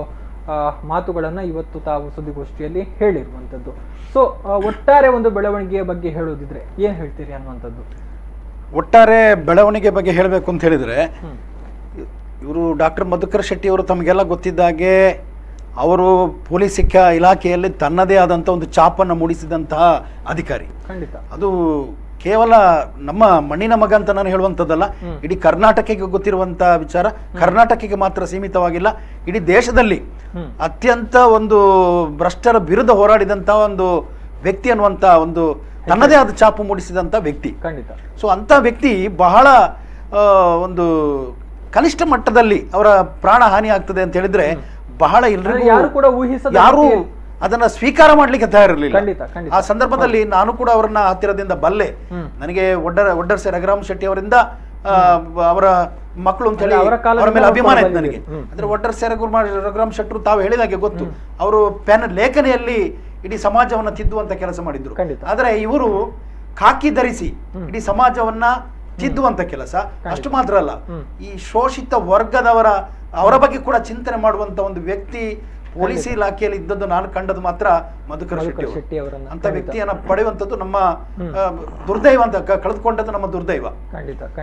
ಮಾತುಗಳನ್ನ ಇವತ್ತು ತಾವು ಸುದ್ದಿಗೋಷ್ಠಿಯಲ್ಲಿ ಹೇಳಿರುವಂಥದ್ದು. ಸೊ ಒಟ್ಟಾರೆ ಒಂದು ಬೆಳವಣಿಗೆಯ ಬಗ್ಗೆ ಹೇಳೋದಿದ್ರೆ ಏನ್ ಹೇಳ್ತೀರಿ ಅನ್ನುವಂಥದ್ದು? ಒಟ್ಟಾರೆ ಬೆಳವಣಿಗೆ ಬಗ್ಗೆ ಹೇಳಬೇಕು ಅಂತ ಹೇಳಿದ್ರೆ, ಇವರು ಡಾಕ್ಟರ್ ಮಧುಕರ್ ಶೆಟ್ಟಿ ಅವರು ತಮಗೆಲ್ಲ ಗೊತ್ತಿದ್ದಾಗೆ ಅವರು ಪೊಲೀಸ್ ಇಲಾಖೆಯಲ್ಲಿ ತನ್ನದೇ ಆದಂಥ ಒಂದು ಛಾಪನ್ನು ಮೂಡಿಸಿದಂತಹ ಅಧಿಕಾರಿ. ಖಂಡಿತ ಅದು ಕೇವಲ ನಮ್ಮ ಮಣ್ಣಿನ ಮಗ ಅಂತ ನಾನು ಹೇಳುವಂಥದ್ದಲ್ಲ, ಇಡೀ ಕರ್ನಾಟಕಕ್ಕೆ ಗೊತ್ತಿರುವಂತಹ ವಿಚಾರ. ಕರ್ನಾಟಕಕ್ಕೆ ಮಾತ್ರ ಸೀಮಿತವಾಗಿಲ್ಲ, ಇಡೀ ದೇಶದಲ್ಲಿ ಅತ್ಯಂತ ಒಂದು ಭ್ರಷ್ಟರ ವಿರುದ್ಧ ಹೋರಾಡಿದಂತಹ ಒಂದು ವ್ಯಕ್ತಿ ಅನ್ನುವಂತ ಒಂದು ತನ್ನದೇ ಆದ ಛಾಪು ಮೂಡಿಸಿದಂತ ವ್ಯಕ್ತಿ. ಖಂಡಿತ. ಸೊ ಅಂತ ವ್ಯಕ್ತಿ ಬಹಳ ಒಂದು ಕನಿಷ್ಠ ಮಟ್ಟದಲ್ಲಿ ಅವರ ಪ್ರಾಣ ಹಾನಿ ಆಗ್ತದೆ ಅಂತ ಹೇಳಿದ್ರೆ ಬಹಳ ಯಾರು ಅದನ್ನ ಸ್ವೀಕಾರ ಮಾಡ್ಲಿಕ್ಕೆ ತಯಾರಿರಲಿಲ್ಲ. ಆ ಸಂದರ್ಭದಲ್ಲಿ ನಾನು ಕೂಡ ಅವರನ್ನ ಹತ್ತಿರದಿಂದ ಬಲ್ಲೆ. ನನಗೆ ಒಡ್ಡರ್ಸೆ ರಘುರಾಮ್ ಶೆಟ್ಟಿ ಅವರಿಂದ ಅವರ ಮಕ್ಕಳು ಅಂತ ಹೇಳಿ ಅವರ ಮೇಲೆ ಅಭಿಮಾನ ಇತ್ತು ನನಗೆ. ಅಂದ್ರೆ ಒಡ್ಡರ್ಸೆ ರಘುರಾಮ್ ಶೆಟ್ಟರು ತಾವು ಹೇಳಿದಾಗೆ ಗೊತ್ತು, ಅವರು ಲೇಖನಿಯಲ್ಲಿ ಇಡೀ ಸಮಾಜವನ್ನ ತಿದ್ದುವಂತ ಕೆಲಸ ಮಾಡಿದ್ರು. ಆದ್ರೆ ಇವರು ಖಾಕಿ ಧರಿಸಿ ಇಡೀ ಸಮಾಜವನ್ನ ತಿದ್ದುವಂತ ಕೆಲಸ ಅಷ್ಟು ಮಾತ್ರ ಅಲ್ಲ, ಈ ಶೋಷಿತ ಅವರ ಬಗ್ಗೆ ಕೂಡ ಚಿಂತನೆ ಮಾಡುವಂತ ಒಂದು ವ್ಯಕ್ತಿ ಪೊಲೀಸ್ ಇಲಾಖೆಯಲ್ಲಿ ಇದ್ದದ್ದು ನಾನು ಕಂಡದ್ದು ಮಾತ್ರ ಮಧುಕರ್ ಶೆಟ್ಟಿ ಅಂತ ವ್ಯಕ್ತಿಯನ್ನ ಪಡೆಯುವಂತದ್ದು ನಮ್ಮ ದುರ್ದೈವ ಅಂತ, ಕಳೆದುಕೊಂಡದ್ದು ನಮ್ಮ ದುರ್ದೈವ.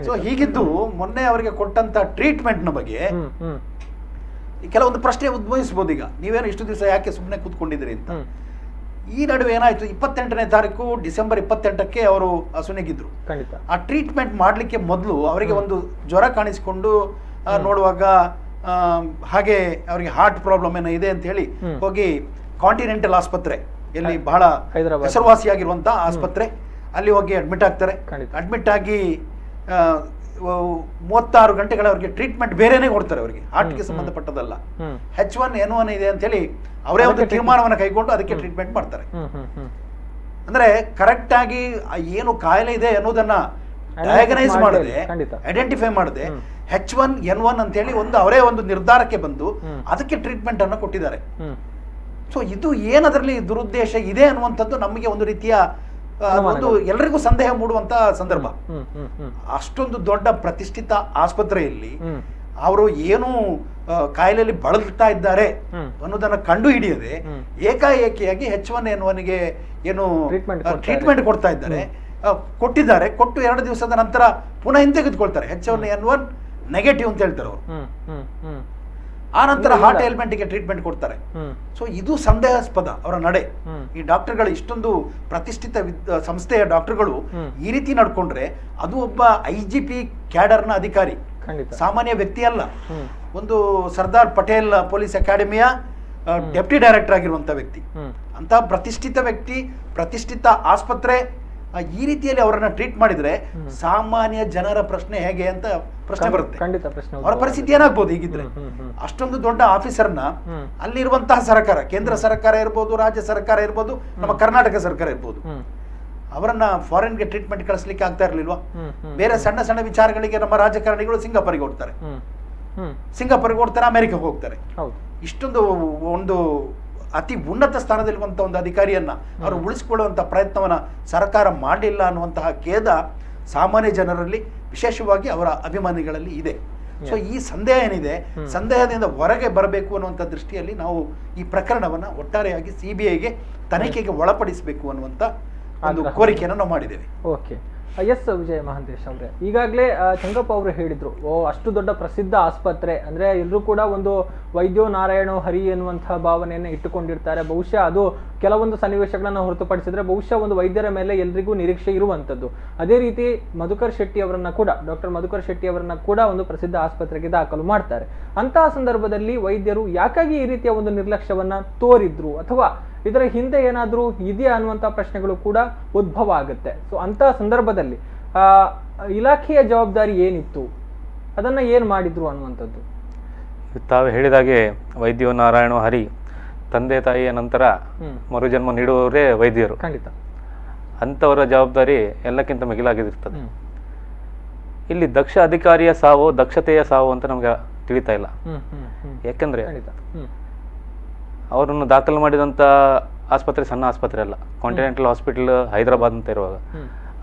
ಸೊ ಹೀಗಿದ್ದು ಮೊನ್ನೆ ಅವರಿಗೆ ಕೊಟ್ಟಂತ ಟ್ರೀಟ್ಮೆಂಟ್ ನ ಬಗ್ಗೆ ಕೆಲವೊಂದು ಪ್ರಶ್ನೆ ಉದ್ಭವಿಸಬಹುದು. ಈಗ ನೀವೇನು ಇಷ್ಟು ದಿವಸ ಯಾಕೆ ಸುಮ್ಮನೆ ಕೂತ್ಕೊಂಡಿದ್ರಿ ಅಂತ. ಈ ನಡುವೆ ಏನಾಯ್ತು, 28ನೇ ತಾರೀಕು ಡಿಸೆಂಬರ್ 28ಕ್ಕೆ ಅವರು ಅಸುನೀಗಿದ್ರು. ಆ ಟ್ರೀಟ್ಮೆಂಟ್ ಮಾಡ್ಲಿಕ್ಕೆ ಮೊದಲು ಅವರಿಗೆ ಒಂದು ಜ್ವರ ಕಾಣಿಸಿಕೊಂಡು ನೋಡುವಾಗ ಹಾಗೆ ಅವರಿಗೆ ಹಾರ್ಟ್ ಪ್ರಾಬ್ಲಮ್ ಏನೋ ಇದೆ ಅಂತ ಹೇಳಿ ಹೋಗಿ ಕಾಂಟಿನೆಂಟಲ್ ಆಸ್ಪತ್ರೆ, ಎಲ್ಲಿ ಬಹಳ ಹೆಸರುವಾಸಿಯಾಗಿರುವಂತಹ ಆಸ್ಪತ್ರೆ, ಅಲ್ಲಿ ಹೋಗಿ ಅಡ್ಮಿಟ್ ಆಗ್ತಾರೆ. ಅಡ್ಮಿಟ್ ಆಗಿ 36 ಗಂಟೆಗಳ ಅವರಿಗೆ ಟ್ರೀಟ್ಮೆಂಟ್ ಬೇರೆನೆ ಕೊಡ್ತಾರೆ. ಅವರಿಗೆ ಹಾರ್ಟ್ಗೆ ಸಂಬಂಧಪಟ್ಟದಲ್ಲ, H1N1 ಇದೆ ಅಂತ ಹೇಳಿ ಅವರೇ ಒಂದು ತೀರ್ಮಾನವನ್ನು ಕೈಗೊಂಡು ಅದಕ್ಕೆ ಟ್ರೀಟ್ಮೆಂಟ್ ಮಾಡ್ತಾರೆ. ಅಂದ್ರೆ ಕರೆಕ್ಟ್ ಆಗಿ ಏನು ಕಾಯಿಲೆ ಇದೆ ಅನ್ನೋದನ್ನ ಡಯಾಗ್ನೈಸ್ ಮಾಡದೆ, ಐಡೆಂಟಿಫೈ ಮಾಡದೆ H1N1 ಅಂತ ಹೇಳಿ ಅವರೇ ಒಂದು ನಿರ್ಧಾರಕ್ಕೆ ಬಂದು ಅದಕ್ಕೆ ಟ್ರೀಟ್ಮೆಂಟ್ ಅನ್ನು ಕೊಟ್ಟಿದ್ದಾರೆ. ಸೊ ಇದು ಏನದರಲ್ಲಿ ದುರುದ್ದೇಶ ಇದೆ ಅನ್ನುವಂಥದ್ದು ನಮಗೆ ಒಂದು ರೀತಿಯ ಒಂದು ಎಲ್ಲರಿಗೂ ಸಂದೇಹ ಮೂಡುವಂತ ಸಂದರ್ಭ. ಅಷ್ಟೊಂದು ದೊಡ್ಡ ಪ್ರತಿಷ್ಠಿತ ಆಸ್ಪತ್ರೆಯಲ್ಲಿ ಅವರು ಏನು ಕಾಯಿಲೆಯಲ್ಲಿ ಬಳಲ್ತಾ ಇದ್ದಾರೆ ಅನ್ನೋದನ್ನ ಕಂಡು ಹಿಡಿಯದೆ ಏಕಾಏಕಿಯಾಗಿ H1N1ಗೆ ಏನು ಟ್ರೀಟ್ಮೆಂಟ್ ಕೊಡ್ತಾ ಇದ್ದಾರೆ, ಕೊಟ್ಟಿದ್ದಾರೆ. ಕೊಟ್ಟು 2 ದಿವಸದ ನಂತರ ಪುನಃ ಹಿಂತೆಗೆದುಕೊಳ್ತಾರೆ. H1N1 ನೆಗೆಟಿವ್ ಅಂತ ಹೇಳ್ತಾರೆ ಅವರು. ಆ ನಂತರ ಹಾರ್ಟ್ ಏಲ್ಮೆಂಟ್ಗೆ ಟ್ರೀಟ್ಮೆಂಟ್ ಕೊಡ್ತಾರೆ. ಸೊ ಇದು ಸಂದೇಹಾಸ್ಪದ ಅವರ ನಡೆ. ಈ ಡಾಕ್ಟರ್ಗಳು, ಇಷ್ಟೊಂದು ಪ್ರತಿಷ್ಠಿತ ಸಂಸ್ಥೆಯ ಡಾಕ್ಟರ್ಗಳು ಈ ರೀತಿ ನಡ್ಕೊಂಡ್ರೆ ಅದು ಒಬ್ಬ IGP ಕ್ಯಾಡರ್ನ ಅಧಿಕಾರಿ, ಸಾಮಾನ್ಯ ವ್ಯಕ್ತಿ ಅಲ್ಲ. ಒಂದು ಸರ್ದಾರ್ ಪಟೇಲ್ ಪೊಲೀಸ್ ಅಕಾಡೆಮಿಯ ಡೆಪ್ಟಿ ಡೈರೆಕ್ಟರ್ ಆಗಿರುವಂತ ವ್ಯಕ್ತಿ, ಅಂತ ಪ್ರತಿಷ್ಠಿತ ವ್ಯಕ್ತಿ, ಪ್ರತಿಷ್ಠಿತ ಆಸ್ಪತ್ರೆ ಈ ರೀತಿಯಲ್ಲಿ ಅವರನ್ನ ಟ್ರೀಟ್ ಮಾಡಿದ್ರೆ ಸಾಮಾನ್ಯ ಜನರ ಪ್ರಶ್ನೆ ಹೇಗೆ ಅಂತ ಪ್ರಶ್ನೆ ಬರುತ್ತೆ. ಅವರ ಪರಿಸ್ಥಿತಿ ಏನಾಗ್ಬೋದು ಹೀಗಿದ್ರೆ? ಅಷ್ಟೊಂದು ದೊಡ್ಡ ಆಫೀಸರ್ನ ಅಲ್ಲಿರುವಂತಹ ಸರ್ಕಾರ, ಕೇಂದ್ರ ಸರ್ಕಾರ ಇರ್ಬೋದು, ರಾಜ್ಯ ಸರ್ಕಾರ ಇರ್ಬೋದು, ನಮ್ಮ ಕರ್ನಾಟಕ ಸರ್ಕಾರ ಇರ್ಬೋದು, ಅವರನ್ನ ಫಾರಿನ್ಗೆ ಟ್ರೀಟ್ಮೆಂಟ್ ಕಳಿಸ್ಲಿಕ್ಕೆ ಆಗ್ತಾ ಇರ್ಲಿಲ್ವಾ? ಬೇರೆ ಸಣ್ಣ ಸಣ್ಣ ವಿಚಾರಗಳಿಗೆ ನಮ್ಮ ರಾಜಕಾರಣಿಗಳು ಸಿಂಗಾಪುರಿಗೆ ಓಡ್ತಾರೆ, ಅಮೆರಿಕಕ್ಕೆ ಹೋಗ್ತಾರೆ. ಇಷ್ಟೊಂದು ಒಂದು ಅತಿ ಉನ್ನತ ಸ್ಥಾನದಲ್ಲಿರುವಂತಹ ಒಂದು ಅಧಿಕಾರಿಯನ್ನ ಅವರು ಉಳಿಸಿಕೊಳ್ಳುವಂತಹ ಪ್ರಯತ್ನವನ್ನ ಸರ್ಕಾರ ಮಾಡಲಿಲ್ಲ ಅನ್ನುವಂತಹ ಖೇದ ಸಾಮಾನ್ಯ ಜನರಲ್ಲಿ, ವಿಶೇಷವಾಗಿ ಅವರ ಅಭಿಮಾನಿಗಳಲ್ಲಿ ಇದೆ. ಸೊ ಈ ಸಂದೇಹ ಏನಿದೆ, ಸಂದೇಹದಿಂದ ಹೊರಗೆ ಬರಬೇಕು ಅನ್ನುವಂಥ ದೃಷ್ಟಿಯಲ್ಲಿ ನಾವು ಈ ಪ್ರಕರಣವನ್ನ ಒಟ್ಟಾರೆಯಾಗಿ CBIಗೆ ತನಿಖೆಗೆ ಒಳಪಡಿಸಬೇಕು ಅನ್ನುವಂಥ ಒಂದು ಕೋರಿಕೆಯನ್ನು ನಾವು ಮಾಡಿದ್ದೇವೆ. ಓಕೆ, ಎಸ್ ವಿಜಯ ಮಹಾಂತೇಶ್ ಅವರೇ, ಈಗಾಗಲೇ ಚಂಗಪ್ಪ ಅವರು ಹೇಳಿದ್ರು, ಅಷ್ಟು ದೊಡ್ಡ ಪ್ರಸಿದ್ಧ ಆಸ್ಪತ್ರೆ ಅಂದ್ರೆ ಎಲ್ಲರೂ ಕೂಡ ಒಂದು ವೈದ್ಯೋ ನಾರಾಯಣೋ ಹರಿ ಎನ್ನುವಂತಹ ಭಾವನೆಯನ್ನು ಇಟ್ಟುಕೊಂಡಿರ್ತಾರೆ. ಬಹುಶಃ ಅದು ಕೆಲವೊಂದು ಸನ್ನಿವೇಶಗಳನ್ನು ಹೊರತುಪಡಿಸಿದ್ರೆ ಬಹುಶಃ ಒಂದು ವೈದ್ಯರ ಮೇಲೆ ಎಲ್ರಿಗೂ ನಿರೀಕ್ಷೆ ಇರುವಂಥದ್ದು. ಅದೇ ರೀತಿ ಮಧುಕರ್ ಶೆಟ್ಟಿ ಅವರನ್ನ ಕೂಡ, ಡಾಕ್ಟರ್ ಮಧುಕರ್ ಶೆಟ್ಟಿ ಅವರನ್ನ ಕೂಡ ಒಂದು ಪ್ರಸಿದ್ಧ ಆಸ್ಪತ್ರೆಗೆ ದಾಖಲು ಮಾಡ್ತಾರೆ. ಅಂತಹ ಸಂದರ್ಭದಲ್ಲಿ ವೈದ್ಯರು ಯಾಕಾಗಿ ಈ ರೀತಿಯ ಒಂದು ನಿರ್ಲಕ್ಷ್ಯವನ್ನ ತೋರಿದ್ರು, ಅಥವಾ ಇದರ ಹಿಂದೆ ಏನಾದರೂ ಇದೆಯಾ ಅನ್ನುವಂಥ ಪ್ರಶ್ನೆಗಳು ಕೂಡ ಉದ್ಭವ ಆಗುತ್ತೆ. ಸೊ ಅಂತಹ ಸಂದರ್ಭದಲ್ಲಿ ಇಲಾಖೆಯ ಜವಾಬ್ದಾರಿ ಏನಿತ್ತು, ಅದನ್ನ ಏನ್ ಮಾಡಿದ್ರು ಅನ್ನುವಂಥದ್ದು? ತಾವು ಹೇಳಿದಾಗೆ ವೈದ್ಯೋ ನಾರಾಯಣ ಹರಿ, ತಂದೆ ತಾಯಿಯ ನಂತರ ಮರುಜನ್ಮ ನೀಡುವವರೇ ವೈದ್ಯರು. ಖಂಡಿತ ಅಂಥವರ ಜವಾಬ್ದಾರಿ ಎಲ್ಲಕ್ಕಿಂತ ಮಿಗಿಲಾಗಿರ್ತದೆ. ಇಲ್ಲಿ ದಕ್ಷ ಅಧಿಕಾರಿಯ ಸಾವು ದಕ್ಷತೆಯ ಸಾವು ಅಂತ ನಮ್ಗೆ ತಿಳಿತಾ ಇಲ್ಲ. ಯಾಕೆಂದ್ರೆ ಅವರನ್ನು ದಾಖಲು ಮಾಡಿದಂಥ ಆಸ್ಪತ್ರೆ ಸಣ್ಣ ಆಸ್ಪತ್ರೆ ಅಲ್ಲ, ಕಾಂಟಿನೆಂಟಲ್ ಹಾಸ್ಪಿಟಲ್ ಹೈದರಾಬಾದ್ ಅಂತ ಇರುವಾಗ,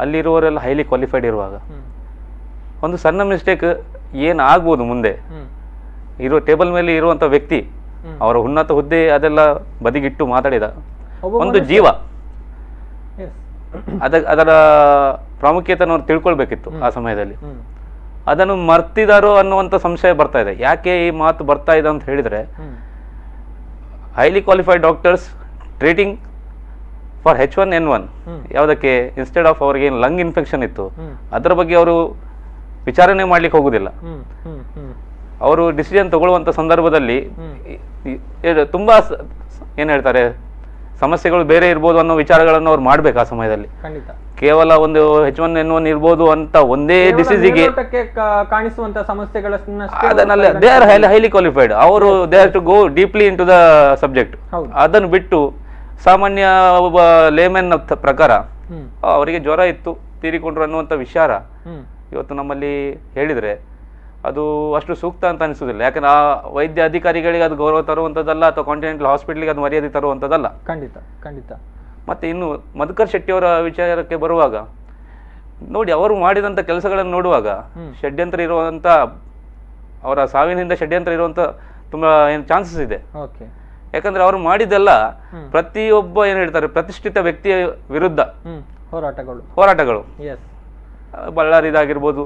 ಅಲ್ಲಿರುವವರೆಲ್ಲ ಹೈಲಿ ಕ್ವಾಲಿಫೈಡ್ ಇರುವಾಗ ಒಂದು ಸಣ್ಣ ಮಿಸ್ಟೇಕ್ ಏನು ಆಗ್ಬೋದು ಮುಂದೆ ಇರೋ ಟೇಬಲ್ ಮೇಲೆ ಇರುವಂಥ ವ್ಯಕ್ತಿ ಅವರ ಉನ್ನತ ಹುದ್ದೆ ಅದೆಲ್ಲ ಬದಿಗಿಟ್ಟು ಮಾತಾಡಿದ ಒಂದು ಜೀವ, ಅದರ ಪ್ರಾಮುಖ್ಯತೆಯನ್ನು ಅವ್ರು ತಿಳ್ಕೊಳ್ಬೇಕಿತ್ತು ಆ ಸಮಯದಲ್ಲಿ. ಅದನ್ನು ಮರ್ತಿದಾರೋ ಅನ್ನುವಂಥ ಸಂಶಯ ಬರ್ತಾ ಇದೆ. ಯಾಕೆ ಈ ಮಾತು ಬರ್ತಾ ಇದೆ ಅಂತ ಹೇಳಿದ್ರೆ, highly qualified doctors treating for H1N1 ಯಾವುದಕ್ಕೆ ಇನ್ಸ್ಟೆಡ್ ಆಫ್ ಅವ್ರಿಗೆ ಏನು ಲಂಗ್ ಇನ್ಫೆಕ್ಷನ್ ಇತ್ತು ಅದರ ಬಗ್ಗೆ ಅವರು ವಿಚಾರಣೆ ಮಾಡ್ಲಿಕ್ಕೆ ಹೋಗುದಿಲ್ಲ. ಅವರು ಡಿಸಿಷನ್ ತಗೊಳ್ಳುವಂಥ ಸಂದರ್ಭದಲ್ಲಿ ತುಂಬಾ ಏನ್ ಹೇಳ್ತಾರೆ ಸಮಸ್ಯೆಗಳು ಬೇರೆ ಇರ್ಬೋದು ಅನ್ನೋ ವಿಚಾರಗಳನ್ನು ಅವ್ರು ಮಾಡ್ಬೇಕು ಆ ಸಮಯದಲ್ಲಿ. ಕೇವಲ ಒಂದು H1N1 ಇರ್ಬೋದು ಅಂತ ಒಂದೇ ಡಿಸೀಸಿಗೆ ಕಾಣಿಸುವಂತ ಸಮಸ್ಯೆಗಳನ್ನ ಅದನ್ನೆಲ್ಲ ದೇ ಆರ್ ಹೈಲಿ ಕ್ವಾಲಿಫೈಡ್, ಅವರು they have to go deeply into the subject. ಅದನ್ನು ಬಿಟ್ಟು ಸಾಮಾನ್ಯ ಒಬ್ಬ ಲೇಮನ್ ಪ್ರಕಾರ ಅವರಿಗೆ ಜ್ವರ ಇತ್ತು ತೀರಿಕೊಂಡ್ರು ಅನ್ನುವಂಥ ವಿಚಾರ ಇವತ್ತು ನಮ್ಮಲ್ಲಿ ಹೇಳಿದ್ರೆ ಅದು ಅಷ್ಟು ಸೂಕ್ತ ಅಂತ ಅನಿಸುವುದಿಲ್ಲ. ಯಾಕಂದ್ರೆ ಆ ವೈದ್ಯ ಅಧಿಕಾರಿಗಳಿಗೆ ಅದು ಗೌರವ ತರುವಂಥದ್ದಲ್ಲ ಅಥವಾ ಕಾಂಟಿನೆಂಟಲ್ ಹಾಸ್ಪಿಟಲ್ಗೆ ಅದು ಮರ್ಯಾದೆ ತರುವಂಥದ್ದಲ್ಲ. ಖಂಡಿತ ಖಂಡಿತ. ಮತ್ತೆ ಇನ್ನು ಮಧುಕರ್ ಶೆಟ್ಟಿ ಅವರ ವಿಚಾರಕ್ಕೆ ಬರುವಾಗ ನೋಡಿ, ಅವರು ಮಾಡಿದಂಥ ಕೆಲಸಗಳನ್ನು ನೋಡುವಾಗ ಷಡ್ಯಂತ್ರ ಇರುವಂಥ, ಅವರ ಸಾವಿನಿಂದ ಷಡ್ಯಂತ್ರ ಇರುವಂಥ ತುಂಬಾ ಏನು ಚಾನ್ಸಸ್ ಇದೆ. ಯಾಕಂದ್ರೆ ಅವರು ಮಾಡಿದ್ದೆಲ್ಲ ಪ್ರತಿಯೊಬ್ಬ ಏನ್ ಹೇಳ್ತಾರೆ ಪ್ರತಿಷ್ಠಿತ ವ್ಯಕ್ತಿಯ ವಿರುದ್ಧ ಹೋರಾಟಗಳು. ಬಳ್ಳಾರಿದಾಗಿರ್ಬೋದು.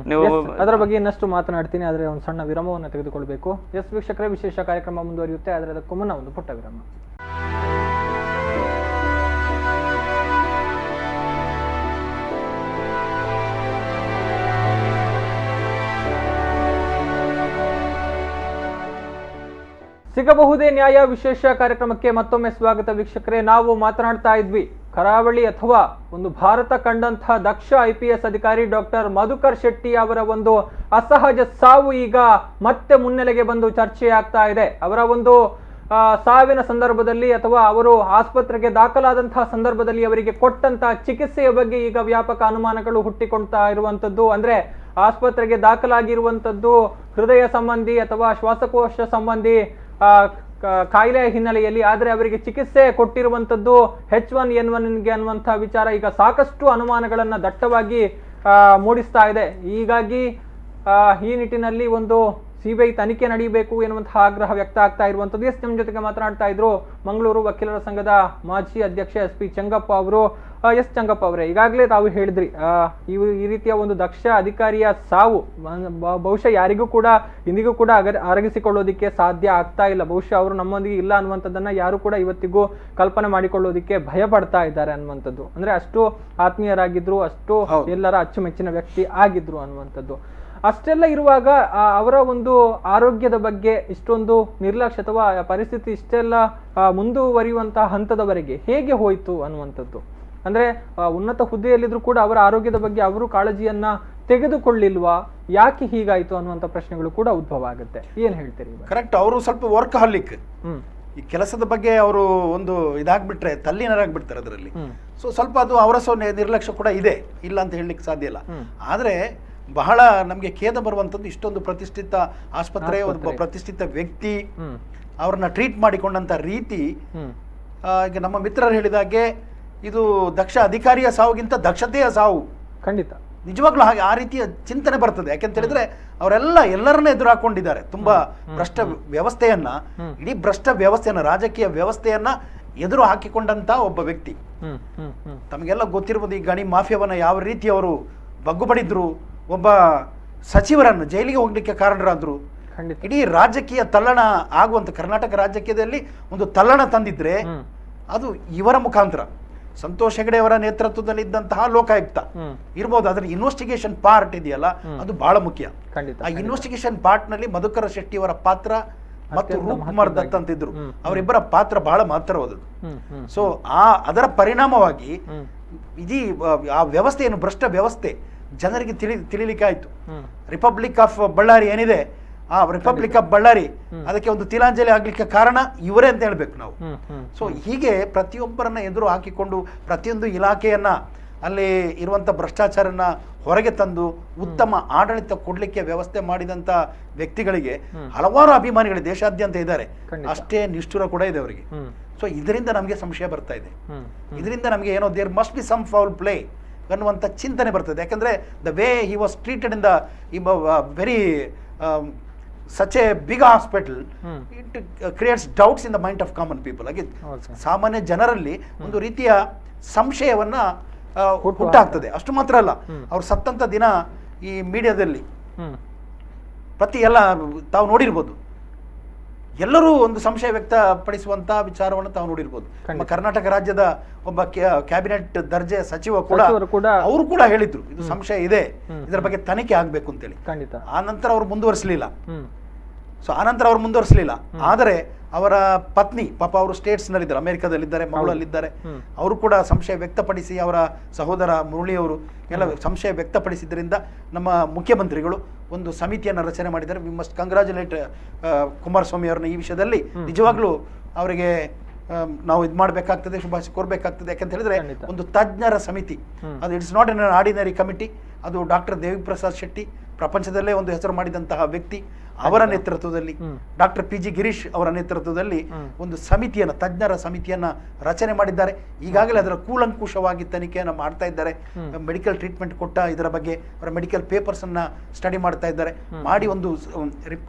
ನೀವು ಅದರ ಬಗ್ಗೆ ಇನ್ನಷ್ಟು ಮಾತನಾಡ್ತೀನಿ, ಆದ್ರೆ ಒಂದು ಸಣ್ಣ ವಿರಾಮವನ್ನು ತೆಗೆದುಕೊಳ್ಬೇಕು. ಎಸ್ ವೀಕ್ಷಕರೇ, ವಿಶೇಷ ಕಾರ್ಯಕ್ರಮ ಮುಂದುವರಿಯುತ್ತೆ, ಆದರೆ ಅದಕ್ಕೂ ಮುನ್ನ ಒಂದು ಪುಟ್ಟ ವಿರಾಮ. ಸಿಗಬಹುದೇ ನ್ಯಾಯ ವಿಶೇಷ ಕಾರ್ಯಕ್ರಮಕ್ಕೆ ಮತ್ತೊಮ್ಮೆ ಸ್ವಾಗತ ವೀಕ್ಷಕರೇ. ನಾವು ಮಾತನಾಡ್ತಾ ಇದ್ವಿ ಕರಾವಳಿ ಅಥವಾ ಒಂದು ಭಾರತ ಕಂಡಂತಹ ದಕ್ಷ IPS ಅಧಿಕಾರಿ ಡಾಕ್ಟರ್ ಮಧುಕರ್ ಶೆಟ್ಟಿ ಅವರ ಒಂದು ಅಸಹಜ ಸಾವು ಈಗ ಮತ್ತೆ ಮುನ್ನೆಲೆಗೆ ಬಂದು ಚರ್ಚೆ ಆಗ್ತಾ ಇದೆ. ಅವರ ಒಂದು ಸಾವಿನ ಸಂದರ್ಭದಲ್ಲಿ ಅಥವಾ ಅವರು ಆಸ್ಪತ್ರೆಗೆ ದಾಖಲಾದಂತಹ ಸಂದರ್ಭದಲ್ಲಿ ಅವರಿಗೆ ಕೊಟ್ಟಂತಹ ಚಿಕಿತ್ಸೆಯ ಬಗ್ಗೆ ಈಗ ವ್ಯಾಪಕ ಅನುಮಾನಗಳು ಹುಟ್ಟಿಕೊಳ್ತಾ ಇರುವಂತದ್ದು. ಅಂದ್ರೆ ಆಸ್ಪತ್ರೆಗೆ ದಾಖಲಾಗಿರುವಂತದ್ದು ಹೃದಯ ಸಂಬಂಧಿ ಅಥವಾ ಶ್ವಾಸಕೋಶ ಸಂಬಂಧಿ ಕಾಯಿಲೆಯ ಹಿನ್ನೆಲೆಯಲ್ಲಿ, ಆದರೆ ಅವರಿಗೆ ಚಿಕಿತ್ಸೆ ಕೊಟ್ಟಿರುವಂತದ್ದು H1N1ಗೆ ಅನ್ನುವಂತಹ ವಿಚಾರ ಈಗ ಸಾಕಷ್ಟು ಅನುಮಾನಗಳನ್ನ ದಟ್ಟವಾಗಿ ಮೂಡಿಸ್ತಾ ಇದೆ. ಹೀಗಾಗಿ ಈ ನಿಟ್ಟಿನಲ್ಲಿ ಒಂದು CBI ತನಿಖೆ ನಡೆಯಬೇಕು ಎನ್ನುವಂತಹ ಆಗ್ರಹ ವ್ಯಕ್ತ ಆಗ್ತಾ ಇರುವಂತದ್ದು. ಎಸ್ ನಮ್ಮ ಜೊತೆಗೆ ಮಾತನಾಡ್ತಾ ಇದ್ರು ಮಂಗಳೂರು ವಕೀಲರ ಸಂಘದ ಮಾಜಿ ಅಧ್ಯಕ್ಷ SP ಚಂಗಪ್ಪ ಅವರು. ಎಸ್ ಚಂಗಪ್ಪ ಅವರೇ, ಈಗಾಗಲೇ ತಾವು ಹೇಳಿದ್ರಿ ಈ ರೀತಿಯ ಒಂದು ದಕ್ಷ ಅಧಿಕಾರಿಯ ಸಾವು ಬಹುಶಃ ಯಾರಿಗೂ ಕೂಡ ಇಂದಿಗೂ ಕೂಡ ಅರಗಿಸಿಕೊಳ್ಳೋದಿಕ್ಕೆ ಸಾಧ್ಯ ಆಗ್ತಾ ಇಲ್ಲ. ಬಹುಶಃ ಅವರು ನಮ್ಮೊಂದಿಗೆ ಇಲ್ಲ ಅನ್ನುವಂಥದ್ದನ್ನ ಯಾರು ಕೂಡ ಇವತ್ತಿಗೂ ಕಲ್ಪನೆ ಮಾಡಿಕೊಳ್ಳೋದಿಕ್ಕೆ ಭಯ ಪಡ್ತಾ ಇದ್ದಾರೆ ಅನ್ನುವಂಥದ್ದು. ಅಂದ್ರೆ ಅಷ್ಟು ಆತ್ಮೀಯರಾಗಿದ್ರು, ಅಷ್ಟು ಎಲ್ಲರ ಅಚ್ಚುಮೆಚ್ಚಿನ ವ್ಯಕ್ತಿ ಆಗಿದ್ರು ಅನ್ನುವಂಥದ್ದು. ಅಷ್ಟೆಲ್ಲ ಇರುವಾಗ ಅವರ ಒಂದು ಆರೋಗ್ಯದ ಬಗ್ಗೆ ಇಷ್ಟೊಂದು ನಿರ್ಲಕ್ಷ್ಯ ಅಥವಾ ಪರಿಸ್ಥಿತಿ ಇಷ್ಟೆಲ್ಲ ಮುಂದುವರಿಯುವಂತಹ ಹಂತದವರೆಗೆ ಹೇಗೆ ಹೋಯ್ತು ಅನ್ನುವಂಥದ್ದು. ಅಂದ್ರೆ ಉನ್ನತ ಹುದ್ದೆಯಲ್ಲಿದ್ರು ಕೂಡ ಅವರ ಆರೋಗ್ಯದ ಬಗ್ಗೆ ಅವರು ಕಾಳಜಿಯನ್ನ ತೆಗೆದುಕೊಳ್ಳಿಲ್ವಾ, ಯಾಕೆ ಹೀಗಾಯ್ತು ಅನ್ನುವಂಥ ಪ್ರಶ್ನೆಗಳು ಕೂಡ ಉದ್ಭವ ಆಗುತ್ತೆ. ಏನ್ ಹೇಳ್ತೀರಿ? ಕರೆಕ್ಟ್, ಅವರು ಸ್ವಲ್ಪ ವರ್ಕಹಾಲಿಕ್, ಈ ಕೆಲಸದ ಬಗ್ಗೆ ಅವರು ಒಂದು ಇದಾಗ್ಬಿಟ್ರೆ ತಲ್ಲೀನರಾಗ್ಬಿಡ್ತಾರೆ ಅದರಲ್ಲಿ. ಸೊ ಸ್ವಲ್ಪ ಅದು ಅವರ ನಿರ್ಲಕ್ಷ್ಯ ಕೂಡ ಇದೆ, ಇಲ್ಲ ಅಂತ ಹೇಳಲಿಕ್ಕೆ ಸಾಧ್ಯ ಇಲ್ಲ. ಆದ್ರೆ ಬಹಳ ನಮಗೆ ಖೇದ ಬರುವಂಥದ್ದು, ಇಷ್ಟೊಂದು ಪ್ರತಿಷ್ಠಿತ ಆಸ್ಪತ್ರೆ, ಒಬ್ಬ ಪ್ರತಿಷ್ಠಿತ ವ್ಯಕ್ತಿ ಅವ್ರನ್ನ ಟ್ರೀಟ್ ಮಾಡಿಕೊಂಡಂತ ರೀತಿ. ಈಗ ನಮ್ಮ ಮಿತ್ರರು ಹೇಳಿದಾಗೆ ಇದು ದಕ್ಷ ಅಧಿಕಾರಿಯ ಸಾವಿಗಿಂತ ದಕ್ಷತೆಯ ಸಾವು. ಖಂಡಿತ ನಿಜವಾಗ್ಲೂ ಹಾಗೆ ಆ ರೀತಿಯ ಚಿಂತನೆ ಬರ್ತದೆ. ಯಾಕೆಂತ ಹೇಳಿದ್ರೆ ಎಲ್ಲರನ್ನ ಎದುರು ಹಾಕೊಂಡಿದ್ದಾರೆ. ತುಂಬಾ ಭ್ರಷ್ಟ ವ್ಯವಸ್ಥೆಯನ್ನ, ಇಡೀ ಭ್ರಷ್ಟ ವ್ಯವಸ್ಥೆಯನ್ನ, ರಾಜಕೀಯ ವ್ಯವಸ್ಥೆಯನ್ನ ಎದುರು ಹಾಕಿಕೊಂಡಂತ ಒಬ್ಬ ವ್ಯಕ್ತಿ. ತಮಗೆಲ್ಲ ಗೊತ್ತಿರ್ಬೋದು ಈ ಗಣಿ ಮಾಫಿಯಾವನ್ನ ಯಾವ ರೀತಿ ಅವರು ಬಗ್ಗುಬಡಿದ್ರು, ಒಬ್ಬ ಸಚಿವರನ್ನು ಜೈಲಿಗೆ ಹೋಗ್ಲಿಕ್ಕೆ ಕಾರಣರಾದ್ರು. ಇಡೀ ರಾಜಕೀಯ ತಲ್ಲಣ ಆಗುವಂತ ಕರ್ನಾಟಕ ರಾಜಕೀಯದಲ್ಲಿ ಒಂದು ತಲ್ಲಣ ತಂದಿದ್ರೆ ಅದು ಇವರ ಮುಖಾಂತರ. ಸಂತೋಷ್ ಹೆಗಡೆ ಅವರ ನೇತೃತ್ವದಲ್ಲಿ ಇದ್ದಂತಹ ಲೋಕಾಯುಕ್ತ ಇರ್ಬೋದು, ಅದರ ಇನ್ವೆಸ್ಟಿಗೇಷನ್ ಪಾರ್ಟ್ ಇದೆಯಲ್ಲ ಅದು ಬಹಳ ಮುಖ್ಯ. ಆ ಇನ್ವೆಸ್ಟಿಗೇಷನ್ ಪಾರ್ಟ್ ನಲ್ಲಿ ಮಧುಕರ ಶೆಟ್ಟಿ ಅವರ ಪಾತ್ರ ಮತ್ತು ರೂಪ್ ಕುಮಾರ್ ದತ್ ಅಂತಿದ್ರು, ಅವರಿಬ್ಬರ ಪಾತ್ರ ಬಹಳ ಮಹತ್ತರವಾದದ್ದು. ಸೊ ಅದರ ಪರಿಣಾಮವಾಗಿ ಇಡೀ ಆ ವ್ಯವಸ್ಥೆಯನ್ನು, ಭ್ರಷ್ಟ ವ್ಯವಸ್ಥೆ ಜನರಿಗೆ ತಿಳಿಲಿಕ್ಕೆ ಆಯ್ತು. ರಿಪಬ್ಲಿಕ್ ಆಫ್ ಬಳ್ಳಾರಿ ಏನಿದೆ, ಆ ರಿಪಬ್ಲಿಕ್ ಆಫ್ ಬಳ್ಳಾರಿ ಅದಕ್ಕೆ ಒಂದು ತಿಲಾಂಜಲಿ ಆಗ್ಲಿಕ್ಕೆ ಕಾರಣ ಇವರೇ ಅಂತ ಹೇಳ್ಬೇಕು ನಾವು. ಸೊ ಹೀಗೆ ಪ್ರತಿಯೊಬ್ಬರನ್ನ ಎದುರು ಹಾಕಿಕೊಂಡು ಪ್ರತಿಯೊಂದು ಇಲಾಖೆಯನ್ನ, ಅಲ್ಲಿ ಇರುವಂತ ಭ್ರಷ್ಟಾಚಾರನ ಹೊರಗೆ ತಂದು ಉತ್ತಮ ಆಡಳಿತ ಕೊಡ್ಲಿಕ್ಕೆ ವ್ಯವಸ್ಥೆ ಮಾಡಿದಂತ ವ್ಯಕ್ತಿಗಳಿಗೆ ಹಲವಾರು ಅಭಿಮಾನಿಗಳು ದೇಶಾದ್ಯಂತ ಇದ್ದಾರೆ. ಅಷ್ಟೇ ನಿಷ್ಠುರ ಕೂಡ ಇದೆ ಅವರಿಗೆ. ಸೊ ಇದರಿಂದ ನಮಗೆ ಸಂಶಯ ಬರ್ತಾ ಇದೆ. ಇದರಿಂದ ನಮಗೆ ಏನೋ there must be some foul play ಅನ್ನುವಂಥ ಚಿಂತನೆ ಬರ್ತದೆ. ಯಾಕಂದರೆ the way he was treated in the very such a big hospital, it creates doubts in the mind of common people. ಹಾಗೆ ಸಾಮಾನ್ಯ ಜನರಲ್ಲಿ ಒಂದು ರೀತಿಯ ಸಂಶಯವನ್ನು ಹುಟ್ಟಾಗ್ತದೆ. ಅಷ್ಟು ಮಾತ್ರ ಅಲ್ಲ, ಅವ್ರು ಸತ್ತಂಥ ದಿನ ಈ ಮೀಡಿಯಾದಲ್ಲಿ ಪ್ರತಿ ಎಲ್ಲ ತಾವು ನೋಡಿರ್ಬೋದು, ಎಲ್ಲರೂ ಒಂದು ಸಂಶಯ ವ್ಯಕ್ತಪಡಿಸುವಂಥ ವಿಚಾರವನ್ನು ತಾವು ನೋಡಿರ್ಬೋದು. ನಮ್ಮ ಕರ್ನಾಟಕ ರಾಜ್ಯದ ಒಬ್ಬ ಕ್ಯಾಬಿನೆಟ್ ದರ್ಜೆಯ ಸಚಿವ ಕೂಡ ಅವರು ಕೂಡ ಹೇಳಿದ್ರು ಇದು ಸಂಶಯ ಇದೆ, ಇದರ ಬಗ್ಗೆ ತನಿಖೆ ಆಗಬೇಕು ಅಂತೇಳಿ. ಆ ನಂತರ ಅವರು ಮುಂದುವರಿಸಲಿಲ್ಲ. ಆದರೆ ಅವರ ಪತ್ನಿ ಪಾಪ ಅವರು ಸ್ಟೇಟ್ಸ್ನಲ್ಲಿದ್ದಾರೆ, ಅಮೆರಿಕದಲ್ಲಿದ್ದಾರೆ, ಮಗಳಲ್ಲಿದ್ದಾರೆ, ಅವರು ಕೂಡ ಸಂಶಯ ವ್ಯಕ್ತಪಡಿಸಿ, ಅವರ ಸಹೋದರ ಮುರಳಿಯವರು ಎಲ್ಲ ಸಂಶಯ ವ್ಯಕ್ತಪಡಿಸಿದ್ರಿಂದ ನಮ್ಮ ಮುಖ್ಯಮಂತ್ರಿಗಳು ಒಂದು ಸಮಿತಿಯನ್ನು ರಚನೆ ಮಾಡಿದ್ದಾರೆ. ವಿ ಮಸ್ಟ್ ಕಂಗ್ರಾಚುಲೇಟ್ ಕುಮಾರಸ್ವಾಮಿ ಅವರನ್ನ ಈ ವಿಷಯದಲ್ಲಿ. ನಿಜವಾಗ್ಲೂ ಅವರಿಗೆ ನಾವು ಇದು ಮಾಡಬೇಕಾಗ್ತದೆ, ಶುಭಾಶಯ ಕೋರಬೇಕಾಗ್ತದೆ. ಯಾಕಂತ ಹೇಳಿದ್ರೆ ಒಂದು ತಜ್ಞರ ಸಮಿತಿ, ಅದು it's not an ordinary committee. ಅದು ಡಾಕ್ಟರ್ ದೇವಿಪ್ರಸಾದ್ ಶೆಟ್ಟಿ, ಪ್ರಪಂಚದಲ್ಲೇ ಒಂದು ಹೆಸರು ಮಾಡಿದಂತಹ ವ್ಯಕ್ತಿ, ಅವರ ನೇತೃತ್ವದಲ್ಲಿ, ಡಾಕ್ಟರ್ PG ಗಿರೀಶ್ ಅವರ ನೇತೃತ್ವದಲ್ಲಿ ಒಂದು ಸಮಿತಿಯನ್ನು, ತಜ್ಞರ ಸಮಿತಿಯನ್ನು ರಚನೆ ಮಾಡಿದ್ದಾರೆ. ಈಗಾಗಲೇ ಅದರ ಕೂಲಂಕುಷವಾಗಿ ತನಿಖೆಯನ್ನು ಮಾಡ್ತಾ ಇದ್ದಾರೆ. ಮೆಡಿಕಲ್ ಟ್ರೀಟ್ಮೆಂಟ್ ಕೊಟ್ಟ ಇದರ ಬಗ್ಗೆ ಅವರ ಮೆಡಿಕಲ್ ಪೇಪರ್ಸ್ ಅನ್ನ ಸ್ಟಡಿ ಮಾಡ್ತಾ ಇದ್ದಾರೆ. ಮಾಡಿ ಒಂದು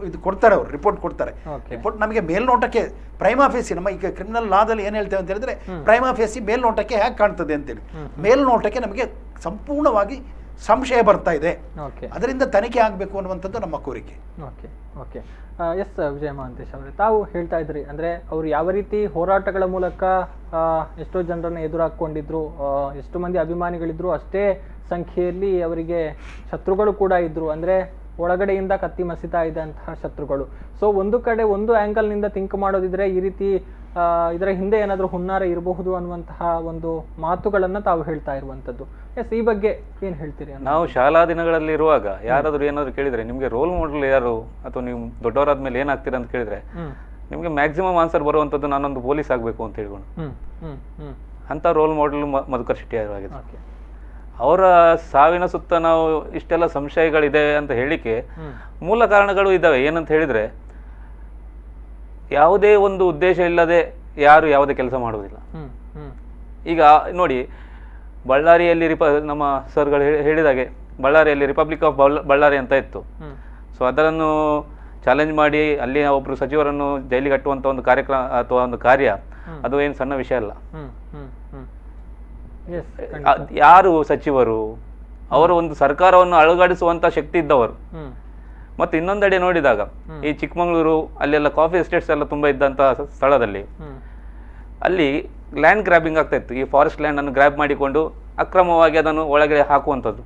ಇದು ಕೊಡ್ತಾರೆ, ಅವರು ರಿಪೋರ್ಟ್ ಕೊಡ್ತಾರೆ. ರಿಪೋರ್ಟ್ ನಮಗೆ ಮೇಲ್ನೋಟಕ್ಕೆ ಪ್ರೈಮಾ ಫೇಸಿ, ನಮ್ಮ ಈಗ ಕ್ರಿಮಿನಲ್ ಲಾದಲ್ಲಿ ಏನು ಹೇಳ್ತೇವೆ ಅಂತ ಹೇಳಿದ್ರೆ ಪ್ರೈಮಾ ಫೇಸಿ ಮೇಲ್ನೋಟಕ್ಕೆ ಹೇಗೆ ಕಾಣ್ತದೆ ಅಂತೇಳಿ, ಮೇಲ್ನೋಟಕ್ಕೆ ನಮಗೆ ಸಂಪೂರ್ಣವಾಗಿ ಸಂಶಯ ಬರ್ತಾ ಇದೆ. ಅದರಿಂದ ತನಿಖೆ ಆಗಬೇಕು ಅನ್ನುವಂಥದ್ದು ನಮ್ಮ ಕೋರಿಕೆ. ಓಕೆ ಎಸ್ ವಿಜಯ ಮಹಾಂತೇಶ್ ಅವರೇ, ತಾವು ಹೇಳ್ತಾ ಇದ್ರಿ ಅಂದ್ರೆ ಅವರು ಯಾವ ರೀತಿ ಹೋರಾಟಗಳ ಮೂಲಕ ಎಷ್ಟೋ ಜನರನ್ನ ಎದುರಾಕೊಂಡಿದ್ರು, ಎಷ್ಟು ಮಂದಿ ಅಭಿಮಾನಿಗಳಿದ್ರು, ಅಷ್ಟೇ ಸಂಖ್ಯೆಯಲ್ಲಿ ಅವರಿಗೆ ಶತ್ರುಗಳು ಕೂಡ ಇದ್ರು. ಅಂದ್ರೆ ಒಳಗಡೆಯಿಂದ ಕತ್ತಿ ಮಸಿತಾ ಇದ್ದಂತಹ ಶತ್ರುಗಳು. ಸೊ ಒಂದು ಕಡೆ ಒಂದು ಆಂಗಲ್ ನಿಂದ ಥಿಂಕ್ ಮಾಡೋದಿದ್ರೆ ಈ ರೀತಿ ಇದರ ಹಿಂದೆ ಏನಾದರೂ ಹುನ್ನಾರ ಇರಬಹುದು ಅನ್ನುವಂತಹ ಒಂದು ಮಾತುಗಳನ್ನ ತಾವು ಹೇಳ್ತಾ ಇರುವಂತದ್ದು. ಎಸ್, ಈ ಬಗ್ಗೆ ಏನ್ ಹೇಳ್ತೀರಿ? ನಾವು ಶಾಲಾ ದಿನಗಳಲ್ಲಿ ಇರುವಾಗ ಯಾರಾದ್ರೂ ಏನಾದ್ರು ಕೇಳಿದ್ರೆ ನಿಮ್ಗೆ ರೋಲ್ ಮಾಡೆಲ್ ಯಾರು ಅಥವಾ ನೀವು ದೊಡ್ಡವರಾದ್ಮೇಲೆ ಏನಾಗ್ತೀರಾ ಅಂತ ಕೇಳಿದ್ರೆ ನಿಮ್ಗೆ ಮ್ಯಾಕ್ಸಿಮಮ್ ಆನ್ಸರ್ ಬರುವಂತದ್ದು ನಾನೊಂದು ಪೊಲೀಸ್ ಆಗ್ಬೇಕು ಅಂತ ಹೇಳ್ಕೊಂಡು ಅಂತ ರೋಲ್ ಮಾಡೆಲ್ ಮಧುಕರ್ ಶೆಟ್ಟಿ ಆಗಿದೆ. ಅವರ ಸಾವಿನ ಸುತ್ತ ನಾವು ಇಷ್ಟೆಲ್ಲ ಸಂಶಯಗಳಿದೆ ಅಂತ ಹೇಳಿಕೆ ಮೂಲ ಕಾರಣಗಳು ಇದ್ದಾವೆ. ಏನಂತ ಹೇಳಿದ್ರೆ ಯಾವುದೇ ಒಂದು ಉದ್ದೇಶ ಇಲ್ಲದೆ ಯಾರು ಯಾವುದೇ ಕೆಲಸ ಮಾಡುವುದಿಲ್ಲ. ಈಗ ನೋಡಿ, ಬಳ್ಳಾರಿಯಲ್ಲಿ ನಮ್ಮ ಸರ್ಗಳು ಹೇಳಿದಾಗೆ ಬಳ್ಳಾರಿಯಲ್ಲಿ ರಿಪಬ್ಲಿಕ್ ಆಫ್ ಬಳ್ಳಾರಿ ಅಂತ ಇತ್ತು. ಸೊ ಅದನ್ನು ಚಾಲೆಂಜ್ ಮಾಡಿ ಅಲ್ಲಿ ಒಬ್ರು ಸಚಿವರನ್ನು ಜೈಲಿಗೆ ಕಟ್ಟುವಂತ ಒಂದು ಕಾರ್ಯಕ್ರಮ ಅಥವಾ ಒಂದು ಕಾರ್ಯ, ಅದು ಏನು ಸಣ್ಣ ವಿಷಯ ಅಲ್ಲ. ಯಾರು ಸಚಿವರು, ಅವರು ಒಂದು ಸರ್ಕಾರವನ್ನು ಅಲುಗಾಡಿಸುವಂತ ಶಕ್ತಿ ಇದ್ದವರು. ಮತ್ತೆ ಇನ್ನೊಂದೆಡೆ ನೋಡಿದಾಗ ಈ ಚಿಕ್ಕಮಗಳೂರು ಅಲ್ಲೆಲ್ಲ ಕಾಫಿ ಎಸ್ಟೇಟ್ಸ್ ಎಲ್ಲ ತುಂಬಾ ಇದ್ದಂತಹ ಸ್ಥಳದಲ್ಲಿ ಅಲ್ಲಿ ಲ್ಯಾಂಡ್ ಗ್ರಾಬಿಂಗ್ ಆಗ್ತಾ ಇತ್ತು. ಈ ಫಾರೆಸ್ಟ್ ಲ್ಯಾಂಡ್ ಅನ್ನು ಗ್ರಾಬ್ ಮಾಡಿಕೊಂಡು ಅಕ್ರಮವಾಗಿ ಅದನ್ನು ಒಳಗಡೆ ಹಾಕುವಂಥದ್ದು,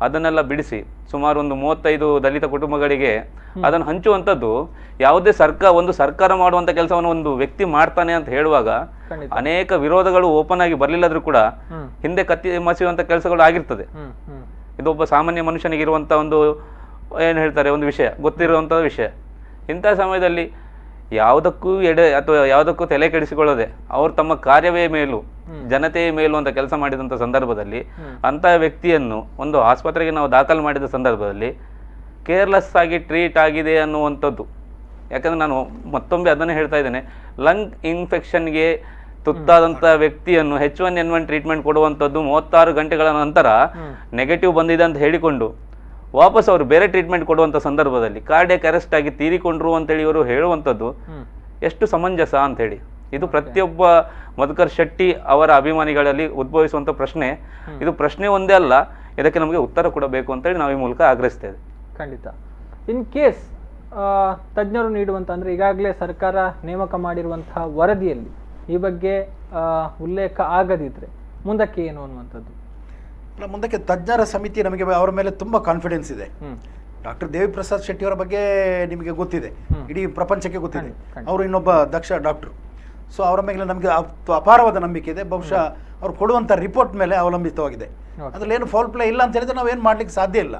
ಅದನ್ನೆಲ್ಲ ಬಿಡಿಸಿ ಸುಮಾರು ಒಂದು 35 ದಲಿತ ಕುಟುಂಬಗಳಿಗೆ ಅದನ್ನು ಹಂಚುವಂಥದ್ದು. ಯಾವುದೇ ಒಂದು ಸರ್ಕಾರ ಮಾಡುವಂತ ಕೆಲಸವನ್ನು ಒಂದು ವ್ಯಕ್ತಿ ಮಾಡ್ತಾನೆ ಅಂತ ಹೇಳುವಾಗ ಅನೇಕ ವಿರೋಧಗಳು ಓಪನ್ ಆಗಿ ಬರಲಿಲ್ಲದ್ರೂ ಕೂಡ ಹಿಂದೆ ಕತ್ತಿ ಮಸಿಯುವಂತ ಕೆಲಸಗಳು ಆಗಿರ್ತದೆ. ಇದೊಬ್ಬ ಸಾಮಾನ್ಯ ಮನುಷ್ಯನಿಗೆ ಇರುವಂತ ಒಂದು ಏನು ಹೇಳ್ತಾರೆ, ಒಂದು ವಿಷಯ ಗೊತ್ತಿರುವಂತಹ ವಿಷಯ. ಇಂಥ ಸಮಯದಲ್ಲಿ ಯಾವುದಕ್ಕೂ ಅಥವಾ ಯಾವುದಕ್ಕೂ ತಲೆ ಕೆಡಿಸಿಕೊಳ್ಳದೆ ಅವರು ತಮ್ಮ ಕಾರ್ಯವೇ ಮೇಲು, ಜನತೆಯ ಮೇಲು ಅಂತ ಕೆಲಸ ಮಾಡಿದಂಥ ಸಂದರ್ಭದಲ್ಲಿ ಅಂತಹ ವ್ಯಕ್ತಿಯನ್ನು ಒಂದು ಆಸ್ಪತ್ರೆಗೆ ನಾವು ದಾಖಲು ಮಾಡಿದ ಸಂದರ್ಭದಲ್ಲಿ ಕೇರ್ಲೆಸ್ ಆಗಿ ಟ್ರೀಟ್ ಆಗಿದೆ ಅನ್ನುವಂಥದ್ದು. ಯಾಕಂದ್ರೆ ನಾನು ಮತ್ತೊಮ್ಮೆ ಅದನ್ನೇ ಹೇಳ್ತಾ ಇದ್ದೇನೆ, ಲಂಗ್ ಇನ್ಫೆಕ್ಷನ್ಗೆ ತುತ್ತಾದಂಥ ವ್ಯಕ್ತಿಯನ್ನು H1N1 ಟ್ರೀಟ್ಮೆಂಟ್ ಕೊಡುವಂಥದ್ದು 36 ಗಂಟೆಗಳ ನಂತರ ನೆಗೆಟಿವ್ ಬಂದಿದೆ ಅಂತ ಹೇಳಿಕೊಂಡು ವಾಪಸ್ ಅವರು ಬೇರೆ ಟ್ರೀಟ್ಮೆಂಟ್ ಕೊಡುವಂಥ ಸಂದರ್ಭದಲ್ಲಿ ಕಾರ್ಡಿಯಾಕ್ ಅರೆಸ್ಟ್ ಆಗಿ ತೀರಿಕೊಂಡ್ರು ಅಂತೇಳಿ ಇವರು ಹೇಳುವಂಥದ್ದು ಎಷ್ಟು ಸಮಂಜಸ ಅಂತ ಹೇಳಿ. ಇದು ಪ್ರತಿಯೊಬ್ಬ ಮಧುಕರ್ ಶೆಟ್ಟಿ ಅವರ ಅಭಿಮಾನಿಗಳಲ್ಲಿ ಉದ್ಭವಿಸುವಂಥ ಪ್ರಶ್ನೆ. ಇದು ಪ್ರಶ್ನೆ ಒಂದೇ ಅಲ್ಲ, ಇದಕ್ಕೆ ನಮಗೆ ಉತ್ತರ ಕೊಡಬೇಕು ಅಂತೇಳಿ ನಾವು ಈ ಮೂಲಕ ಆಗ್ರಹಿಸ್ತೇವೆ. ಖಂಡಿತ. ಇನ್ ಕೇಸ್ ತಜ್ಞರು ನೀಡುವಂತ ಅಂದ್ರೆ ಈಗಾಗಲೇ ಸರ್ಕಾರ ನೇಮಕ ಮಾಡಿರುವಂತಹ ವರದಿಯಲ್ಲಿ ಈ ಬಗ್ಗೆ ಉಲ್ಲೇಖ ಆಗದಿದ್ರೆ ಮುಂದಕ್ಕೆ ಏನು ಅನ್ನುವಂಥದ್ದು? ಮುಂದಕ್ಕೆ ತಜ್ಞರ ಸಮಿತಿ, ನಮಗೆ ಅವರ ಮೇಲೆ ತುಂಬ ಕಾನ್ಫಿಡೆನ್ಸ್ ಇದೆ. ಡಾಕ್ಟರ್ ದೇವಿಪ್ರಸಾದ್ ಶೆಟ್ಟಿ ಅವರ ಬಗ್ಗೆ ನಿಮಗೆ ಗೊತ್ತಿದೆ, ಇಡೀ ಪ್ರಪಂಚಕ್ಕೆ ಗೊತ್ತಿದೆ. ಅವರು ಇನ್ನೊಬ್ಬ ದಕ್ಷ ಡಾಕ್ಟ್ರು. ಸೊ ಅವರ ಮೇಲೆ ನಮಗೆ ಅಪಾರವಾದ ನಂಬಿಕೆ ಇದೆ. ಬಹುಶಃ ಅವ್ರು ಕೊಡುವಂಥ ರಿಪೋರ್ಟ್ ಮೇಲೆ ಅವಲಂಬಿತವಾಗಿದೆ. ಅದ್ರಲ್ಲಿ ಏನು ಫೌಲ್ ಪ್ಲೇ ಇಲ್ಲ ಅಂತ ಹೇಳಿದ್ರೆ ನಾವೇನು ಮಾಡ್ಲಿಕ್ಕೆ ಸಾಧ್ಯ ಇಲ್ಲ.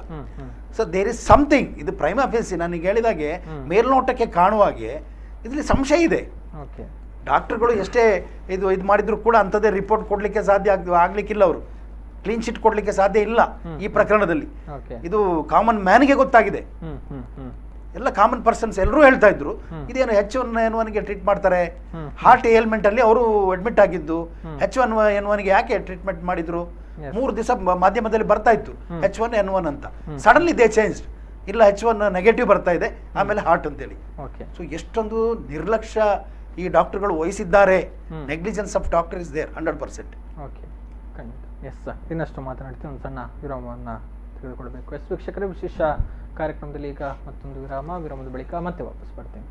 So there is something. ಇದು ಪ್ರೈಮಾ ಫೇಸಿ, ನನಗೆ ಹೇಳಿದಾಗೆ ಮೇಲ್ನೋಟಕ್ಕೆ ಕಾಣುವಾಗೆ ಇದರಲ್ಲಿ ಸಂಶಯ ಇದೆ. ಡಾಕ್ಟರ್ಗಳು ಎಷ್ಟೇ ಇದು ಮಾಡಿದ್ರು ಕೂಡ ಅಂಥದ್ದೇ ರಿಪೋರ್ಟ್ ಕೊಡಲಿಕ್ಕೆ ಸಾಧ್ಯ ಆಗ್ಲಿಕ್ಕಿಲ್ಲ. ಅವರು ಕ್ಲೀನ್ ಶೀಟ್ ಕೊಡ್ಲಿಕ್ಕೆ ಸಾಧ್ಯ ಇಲ್ಲ ಈ ಪ್ರಕರಣದಲ್ಲಿ. ಇದು ಕಾಮನ್ ಮ್ಯಾನ್ಗೆ ಗೊತ್ತಾಗಿದೆ. ಎಲ್ಲ ಕಾಮನ್ ಪರ್ಸನ್ಸ್ ಎಲ್ಲರೂ ಹೇಳ್ತಾ ಇದ್ರು ಇದೇನು H1N1ಗೆ ಟ್ರೀಟ್ ಮಾಡ್ತಾರೆ, ಹಾರ್ಟ್ ಏಲ್ಮೆಂಟ್ ಅಲ್ಲಿ ಅವರು ಅಡ್ಮಿಟ್ ಆಗಿದ್ದು, H1N1ಗೆ ಯಾಕೆ ಟ್ರೀಟ್ಮೆಂಟ್ ಮಾಡಿದ್ರು 3 ದಿವಸ ಮಾಧ್ಯಮದಲ್ಲಿ ಬರ್ತಾ ಇತ್ತು H1N1 ಅಂತ. ಸಡನ್ಲಿ ದೇ ಚೇಂಜ್, ಇಲ್ಲ H1 ನೆಗೆಟಿವ್ ಬರ್ತಾ ಇದೆ, ಆಮೇಲೆ ಹಾರ್ಟ್ ಅಂತೇಳಿ. ಸೊ ಎಷ್ಟೊಂದು ನಿರ್ಲಕ್ಷ್ಯ ಈ ಡಾಕ್ಟರ್ಗಳು ವಹಿಸಿದ್ದಾರೆ. Negligence of doctor is there 100%. Okay, ಖಂಡಿತ. ಎಸ್ ಸರ್, ಇನ್ನಷ್ಟು ಮಾತನಾಡ್ತೀವಿ. ಒಂದು ಸಣ್ಣ ವಿರಾಮವನ್ನು ತಿಳಿದುಕೊಳ್ಬೇಕು. ಎಸ್ ವೀಕ್ಷಕರೇ, ವಿಶೇಷ ಕಾರ್ಯಕ್ರಮದಲ್ಲಿ ಈಗ ಮತ್ತೊಂದು ವಿರಾಮದ ಬಳಿಕ ಮತ್ತೆ ವಾಪಸ್ ಬರ್ತೀನಿ.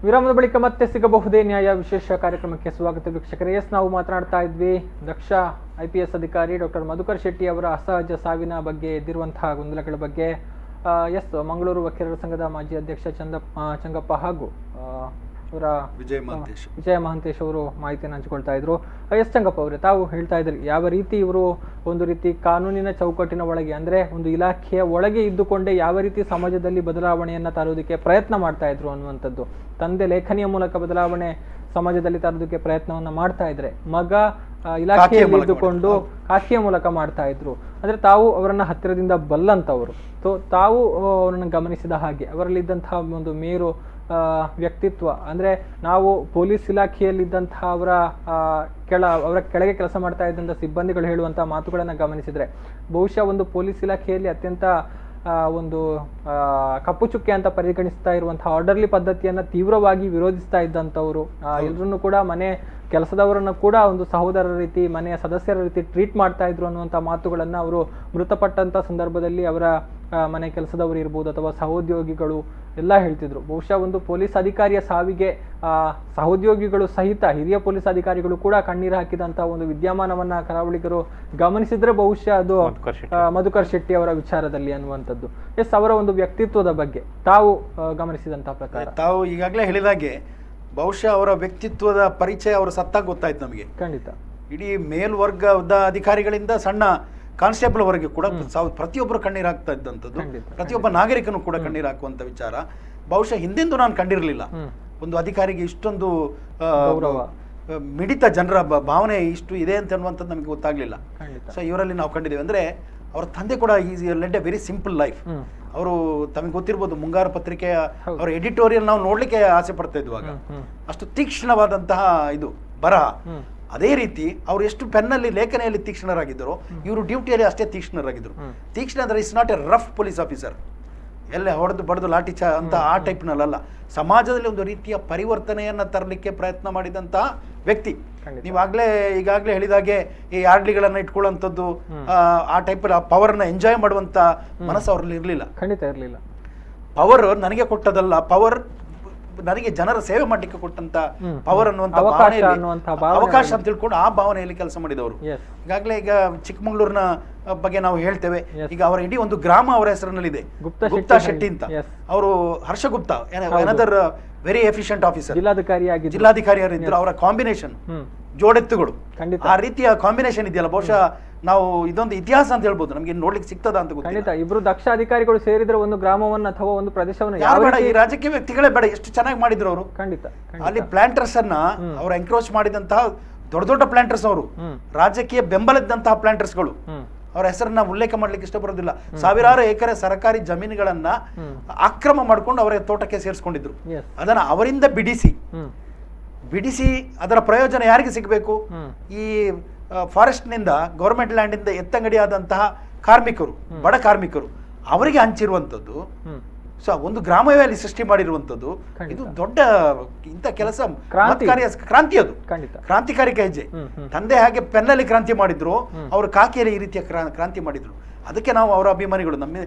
ವಿರಾಮದ ಬಳಿಕ ಮತ್ತೆ ಸಿಗಬಹುದೇ ನ್ಯಾಯ ವಿಶೇಷ ಕಾರ್ಯಕ್ರಮಕ್ಕೆ ಸ್ವಾಗತ ವೀಕ್ಷಕರೇ. ಎಸ್, ನಾವು ಮಾತನಾಡ್ತಾ ಇದ್ವಿ ದಕ್ಷ IPS ಅಧಿಕಾರಿ ಡಾಕ್ಟರ್ ಮಧುಕರ್ ಶೆಟ್ಟಿ ಅವರ ಅಸಹಜ ಸಾವಿನ ಬಗ್ಗೆ ಎದ್ದಿರುವಂತಹ ಗೊಂದಲಗಳ ಬಗ್ಗೆ ಎಸ್, ಮಂಗಳೂರು ವಕೀಲರ ಸಂಘದ ಮಾಜಿ ಅಧ್ಯಕ್ಷ ಚಂಗಪ್ಪ ಹಾಗೂ ಅವರ ವಿಜಯ ಮಹಾಂತೇಶ್ ಅವರು ಮಾಹಿತಿಯನ್ನು ಹಂಚಿಕೊಳ್ತಾ ಇದ್ರು. ಎಸ್ ಚಂಗಪ್ಪ ಅವರೇ, ತಾವು ಹೇಳ್ತಾ ಇದ್ರಿ ಯಾವ ರೀತಿ ಇವರು ಒಂದು ರೀತಿ ಕಾನೂನಿನ ಚೌಕಟ್ಟಿನ ಒಳಗೆ, ಅಂದ್ರೆ ಒಂದು ಇಲಾಖೆಯ ಒಳಗೆ ಇದ್ದುಕೊಂಡೇ ಯಾವ ರೀತಿ ಸಮಾಜದಲ್ಲಿ ಬದಲಾವಣೆಯನ್ನ ತರೋದಕ್ಕೆ ಪ್ರಯತ್ನ ಮಾಡ್ತಾ ಇದ್ರು ಅನ್ನುವಂಥದ್ದು. ತಂದೆ ಲೇಖನಿಯ ಮೂಲಕ ಬದಲಾವಣೆ ಸಮಾಜದಲ್ಲಿ ತರೋದಕ್ಕೆ ಪ್ರಯತ್ನವನ್ನ ಮಾಡ್ತಾ ಇದ್ರೆ, ಮಗ ಇಲಾಖೆಯಲ್ಲಿ ಇದ್ದುಕೊಂಡು ಖಾಸಗಿಯ ಮೂಲಕ ಮಾಡ್ತಾ ಇದ್ರು. ಅಂದ್ರೆ ತಾವು ಅವರನ್ನ ಹತ್ತಿರದಿಂದ ಬಲ್ಲಂತವರು, ತಾವು ಅವರನ್ನು ಗಮನಿಸಿದ ಹಾಗೆ ಅವರಲ್ಲಿದ್ದಂತಹ ಒಂದು ಮೇರು ವ್ಯಕ್ತಿತ್ವ, ಅಂದ್ರೆ ನಾವು ಪೊಲೀಸ್ ಇಲಾಖೆಯಲ್ಲಿದ್ದಂತಹ ಅವರ ಕೆಳಗೆ ಕೆಲಸ ಮಾಡ್ತಾ ಇದ್ದಂಥ ಸಿಬ್ಬಂದಿಗಳು ಹೇಳುವಂತಹ ಮಾತುಗಳನ್ನು ಗಮನಿಸಿದ್ರೆ ಬಹುಶಃ ಒಂದು ಪೊಲೀಸ್ ಇಲಾಖೆಯಲ್ಲಿ ಅತ್ಯಂತ ಒಂದು ಕಪ್ಪು ಚುಕ್ಕೆ ಅಂತ ಪರಿಗಣಿಸ್ತಾ ಇರುವಂತಹ ಆರ್ಡರ್ಲಿ ಪದ್ಧತಿಯನ್ನ ತೀವ್ರವಾಗಿ ವಿರೋಧಿಸ್ತಾ ಇದ್ದಂಥವ್ರು, ಎಲ್ಲರನ್ನು ಕೂಡ ಮನೆ ಕೆಲಸದವರನ್ನು ಕೂಡ ಒಂದು ಸಹೋದರರ ರೀತಿ, ಮನೆಯ ಸದಸ್ಯರ ರೀತಿ ಟ್ರೀಟ್ ಮಾಡ್ತಾ ಇದ್ರು ಅನ್ನುವಂಥ ಮಾತುಗಳನ್ನು ಅವರು ಮೃತಪಟ್ಟಂಥ ಸಂದರ್ಭದಲ್ಲಿ ಅವರ ಮನೆ ಕೆಲಸದವರು ಇರ್ಬೋದು ಅಥವಾ ಸಹೋದ್ಯೋಗಿಗಳು ಎಲ್ಲ ಹೇಳ್ತಿದ್ರು. ಬಹುಶಃ ಒಂದು ಪೊಲೀಸ್ ಅಧಿಕಾರಿಯ ಸಾವಿಗೆ ಸಹೋದ್ಯೋಗಿಗಳು ಸಹಿತ ಹಿರಿಯ ಪೊಲೀಸ್ ಅಧಿಕಾರಿಗಳು ಕೂಡ ಕಣ್ಣೀರು ಹಾಕಿದಂಥ ಒಂದು ವಿದ್ಯಮಾನವನ್ನ ಕರಾವಳಿಗರು ಗಮನಿಸಿದ್ರೆ ಬಹುಶಃ ಅದು ಮಧುಕರ್ ಶೆಟ್ಟಿ ಅವರ ವಿಚಾರದಲ್ಲಿ ಅನ್ನುವಂಥದ್ದು. ಎಸ್, ಅವರ ಒಂದು ವ್ಯಕ್ತಿತ್ವದ ಬಗ್ಗೆ ತಾವು ಗಮನಿಸಿದಂತಹ ಪ್ರಕಾರ, ತಾವು ಈಗಾಗಲೇ ಹೇಳಿದಾಗೆ ಬಹುಶಃ ಅವರ ವ್ಯಕ್ತಿತ್ವದ ಪರಿಚಯ ಅವರು ಸತ್ತಾಗ ಗೊತ್ತಾಯ್ತು ನಮಗೆ. ಖಂಡಿತ. ಇಡೀ ಮೇಲ್ವರ್ಗದ ಅಧಿಕಾರಿಗಳಿಂದ ಸಣ್ಣ ಕಾನ್ಸ್ಟೇಬಲ್ ವರೆಗೆ ಕೂಡ ಪ್ರತಿಯೊಬ್ಬರು ಕಣ್ಣೀರು ಹಾಕ್ತಾ ಇದ್ದಂಥದ್ದು, ಪ್ರತಿಯೊಬ್ಬ ನಾಗರಿಕನು ಕೂಡ ಕಣ್ಣೀರು ಹಾಕುವಂತ ವಿಚಾರ ಬಹುಶಃ ಹಿಂದೆಂದು ನಾನು ಕಂಡಿರಲಿಲ್ಲ. ಒಂದು ಅಧಿಕಾರಿಗೆ ಇಷ್ಟೊಂದು ಮಿಡಿತ ಜನರ ಭಾವನೆ ಇಷ್ಟು ಇದೆ ಅಂತ ಅನ್ನುವಂಥದ್ದು ನಮಗೆ ಗೊತ್ತಾಗ್ಲಿಲ್ಲ. ಸೊ ಇವರಲ್ಲಿ ನಾವು ಕಂಡಿದ್ದೇವೆ. ಅಂದ್ರೆ ಅವ್ರ ತಂದೆ ಕೂಡ is led a very simple life. ಅವರು ತಮಗೆ ಗೊತ್ತಿರ್ಬೋದು, ಮುಂಗಾರು ಪತ್ರಿಕೆಯ ಅವರ ಎಡಿಟೋರಿಯಲ್ ನಾವು ನೋಡ್ಲಿಕ್ಕೆ ಆಸೆ ಪಡ್ತಾ ಇದ್ವಾಗ ಅಷ್ಟು ತೀಕ್ಷ್ಣವಾದಂತಹ ಇದು ಬರಹ. ಅದೇ ರೀತಿ ಅವ್ರು ಎಷ್ಟು ಪೆನ್ನಲ್ಲಿ ಲೇಖನೆಯಲ್ಲಿ ತೀಕ್ಷ್ಣರಾಗಿದ್ದರು, ಇವರು ಡ್ಯೂಟಿಯಲ್ಲಿ ಅಷ್ಟೇ ತೀಕ್ಷ್ಣರಾಗಿದ್ದರು. ತೀಕ್ಷ್ಣ ಅಂದ್ರೆ is not A rough police officer, ಎಲ್ಲ ಹೊಡೆದು ಬಡ್ದು ಲಾಠಿ ಅಂತ ಆ ಟೈಪ್ನಲ್ಲ. ಸಮಾಜದಲ್ಲಿ ಒಂದು ರೀತಿಯ ಪರಿವರ್ತನೆಯನ್ನ ತರಲಿಕ್ಕೆ ಪ್ರಯತ್ನ ಮಾಡಿದಂತಹ ವ್ಯಕ್ತಿ. ಈಗಾಗಲೇ ಹೇಳಿದಾಗೆ ಈ ಯಾರ್ಡ್ಲಿಗಳನ್ನ ಇಟ್ಕೊಳ್ಳುವಂಥದ್ದು, ಆ ಟೈಪ್ ಪವರ್ನ ಎಂಜಾಯ್ ಮಾಡುವಂತ ಮನಸ್ಸು ಅವ್ರಲ್ಲಿ ಇರಲಿಲ್ಲ. ಖಂಡಿತ ಇರಲಿಲ್ಲ. ಪವರ್ ನನಗೆ ಕೊಟ್ಟದಲ್ಲ, ಪವರ್ ನನಗೆ ಜನರ ಸೇವೆ ಮಾಡಲಿಕ್ಕೆ ಕೊಟ್ಟಂತ ಪವರ್ ಅನ್ನುವಂತ ಅವಕಾಶ ಅಂತ ತಿಳ್ಕೊಂಡು ಆ ಭಾವನೆಯಲ್ಲಿ ಕೆಲಸ ಮಾಡಿದವರು. ಈಗಾಗಲೇ ಈಗ ಚಿಕ್ಕಮಗಳೂರಿನ ಬಗ್ಗೆ ನಾವು ಹೇಳ್ತೇವೆ. ಈಗ ಅವರ ಇಡೀ ಒಂದು ಗ್ರಾಮ ಅವರ ಹೆಸರಿನಲ್ಲಿದೆ, ಗುಪ್ತಾ ಶೆಟ್ಟಿ ಅಂತ. ಅವರು Harsha Gupta, another very efficient officer, ಜಿಲ್ಲಾಧಿಕಾರಿಯಾಗಿದ್ದರು. ಅವರ ಕಾಂಬಿನೇಷನ್ ಜೋಡೆತ್ತುಗಳು, ಆ ರೀತಿಯ ಕಾಂಬಿನೇಷನ್ ಇದೆಯಲ್ಲ, ಬಹುಶಃ ನಾವು ಇದೊಂದು ಇತಿಹಾಸ ಅಂತ ಹೇಳ್ಬೋದು. ನಮ್ಗೆ ನೋಡ್ಲಿಕ್ಕೆ ಸಿಗ್ತದ ಅಂತ ಗೊತ್ತಿಲ್ಲ. ಇಬ್ರು ದಕ್ಷ ಅಧಿಕಾರಿಗಳು ಸೇರಿದ್ರೆ ಒಂದು ಗ್ರಾಮವನ್ನು ಅಥವಾ ಒಂದು ಪ್ರದೇಶವನ್ನು ಯಾರು ಬೇಡ, ಈ ರಾಜಕೀಯ ವ್ಯಕ್ತಿಗಳೇ ಬೇಡ, ಎಷ್ಟು ಚೆನ್ನಾಗಿ ಮಾಡಿದ್ರು ಅವರು. ಖಂಡಿತ. ಅಲ್ಲಿ ಪ್ಲಾಂಟರ್ಸ್ ಅನ್ನ ಅವರು ಎಂಕ್ರೋಚ್ ಮಾಡಿದಂತಹ ದೊಡ್ಡ ದೊಡ್ಡ ಪ್ಲಾಂಟರ್ಸ್, ಅವರು ರಾಜಕೀಯ ಬೆಂಬಲಿದ್ದಂತಹ ಪ್ಲಾಂಟರ್ಸ್ಗಳು. ಅವರ ಹೆಸರನ್ನ ಉಲ್ಲೇಖ ಮಾಡ್ಲಿಕ್ಕೆ ಇಷ್ಟಪಡೋದಿಲ್ಲ. ಸಾವಿರಾರು ಎಕರೆ ಸರ್ಕಾರಿ ಜಮೀನುಗಳನ್ನ ಅಕ್ರಮ ಮಾಡ್ಕೊಂಡು ಅವರ ತೋಟಕ್ಕೆ ಸೇರಿಸ್ಕೊಂಡಿದ್ರು. ಅದನ್ನ ಅವರಿಂದ ಬಿಡಿಸಿ ಅದರ ಪ್ರಯೋಜನ ಯಾರಿಗೆ ಸಿಗಬೇಕು? ಈ ಫಾರೆಸ್ಟ್ ನಿಂದ, ಗವರ್ಮೆಂಟ್ ಲ್ಯಾಂಡ್ ಇಂದ ಎತ್ತಂಗಡಿಯಾದಂತಹ ಕಾರ್ಮಿಕರು, ಬಡ ಕಾರ್ಮಿಕರು, ಅವರಿಗೆ ಹಂಚಿರುವಂತದ್ದು. ಸೊ ಒಂದು ಗ್ರಾಮವೇ ಅಲ್ಲಿ ಸೃಷ್ಟಿ ಮಾಡಿರುವಂತದ್ದು. ಇದು ದೊಡ್ಡ ಇಂಥ ಕೆಲಸ, ಕ್ರಾಂತಿ, ಅದು ಕ್ರಾಂತಿಕಾರಿಕ ಹೆಜ್ಜೆ. ತಂದೆ ಹಾಗೆ ಪೆನ್ನಲ್ಲಿ ಕ್ರಾಂತಿ ಮಾಡಿದ್ರು, ಅವರು ಕಾಕಿಯಲ್ಲಿ ಈ ರೀತಿಯ ಕ್ರಾಂತಿ ಮಾಡಿದ್ರು. ಅದಕ್ಕೆ ನಾವು ಅವರ ಅಭಿಮಾನಿಗಳು.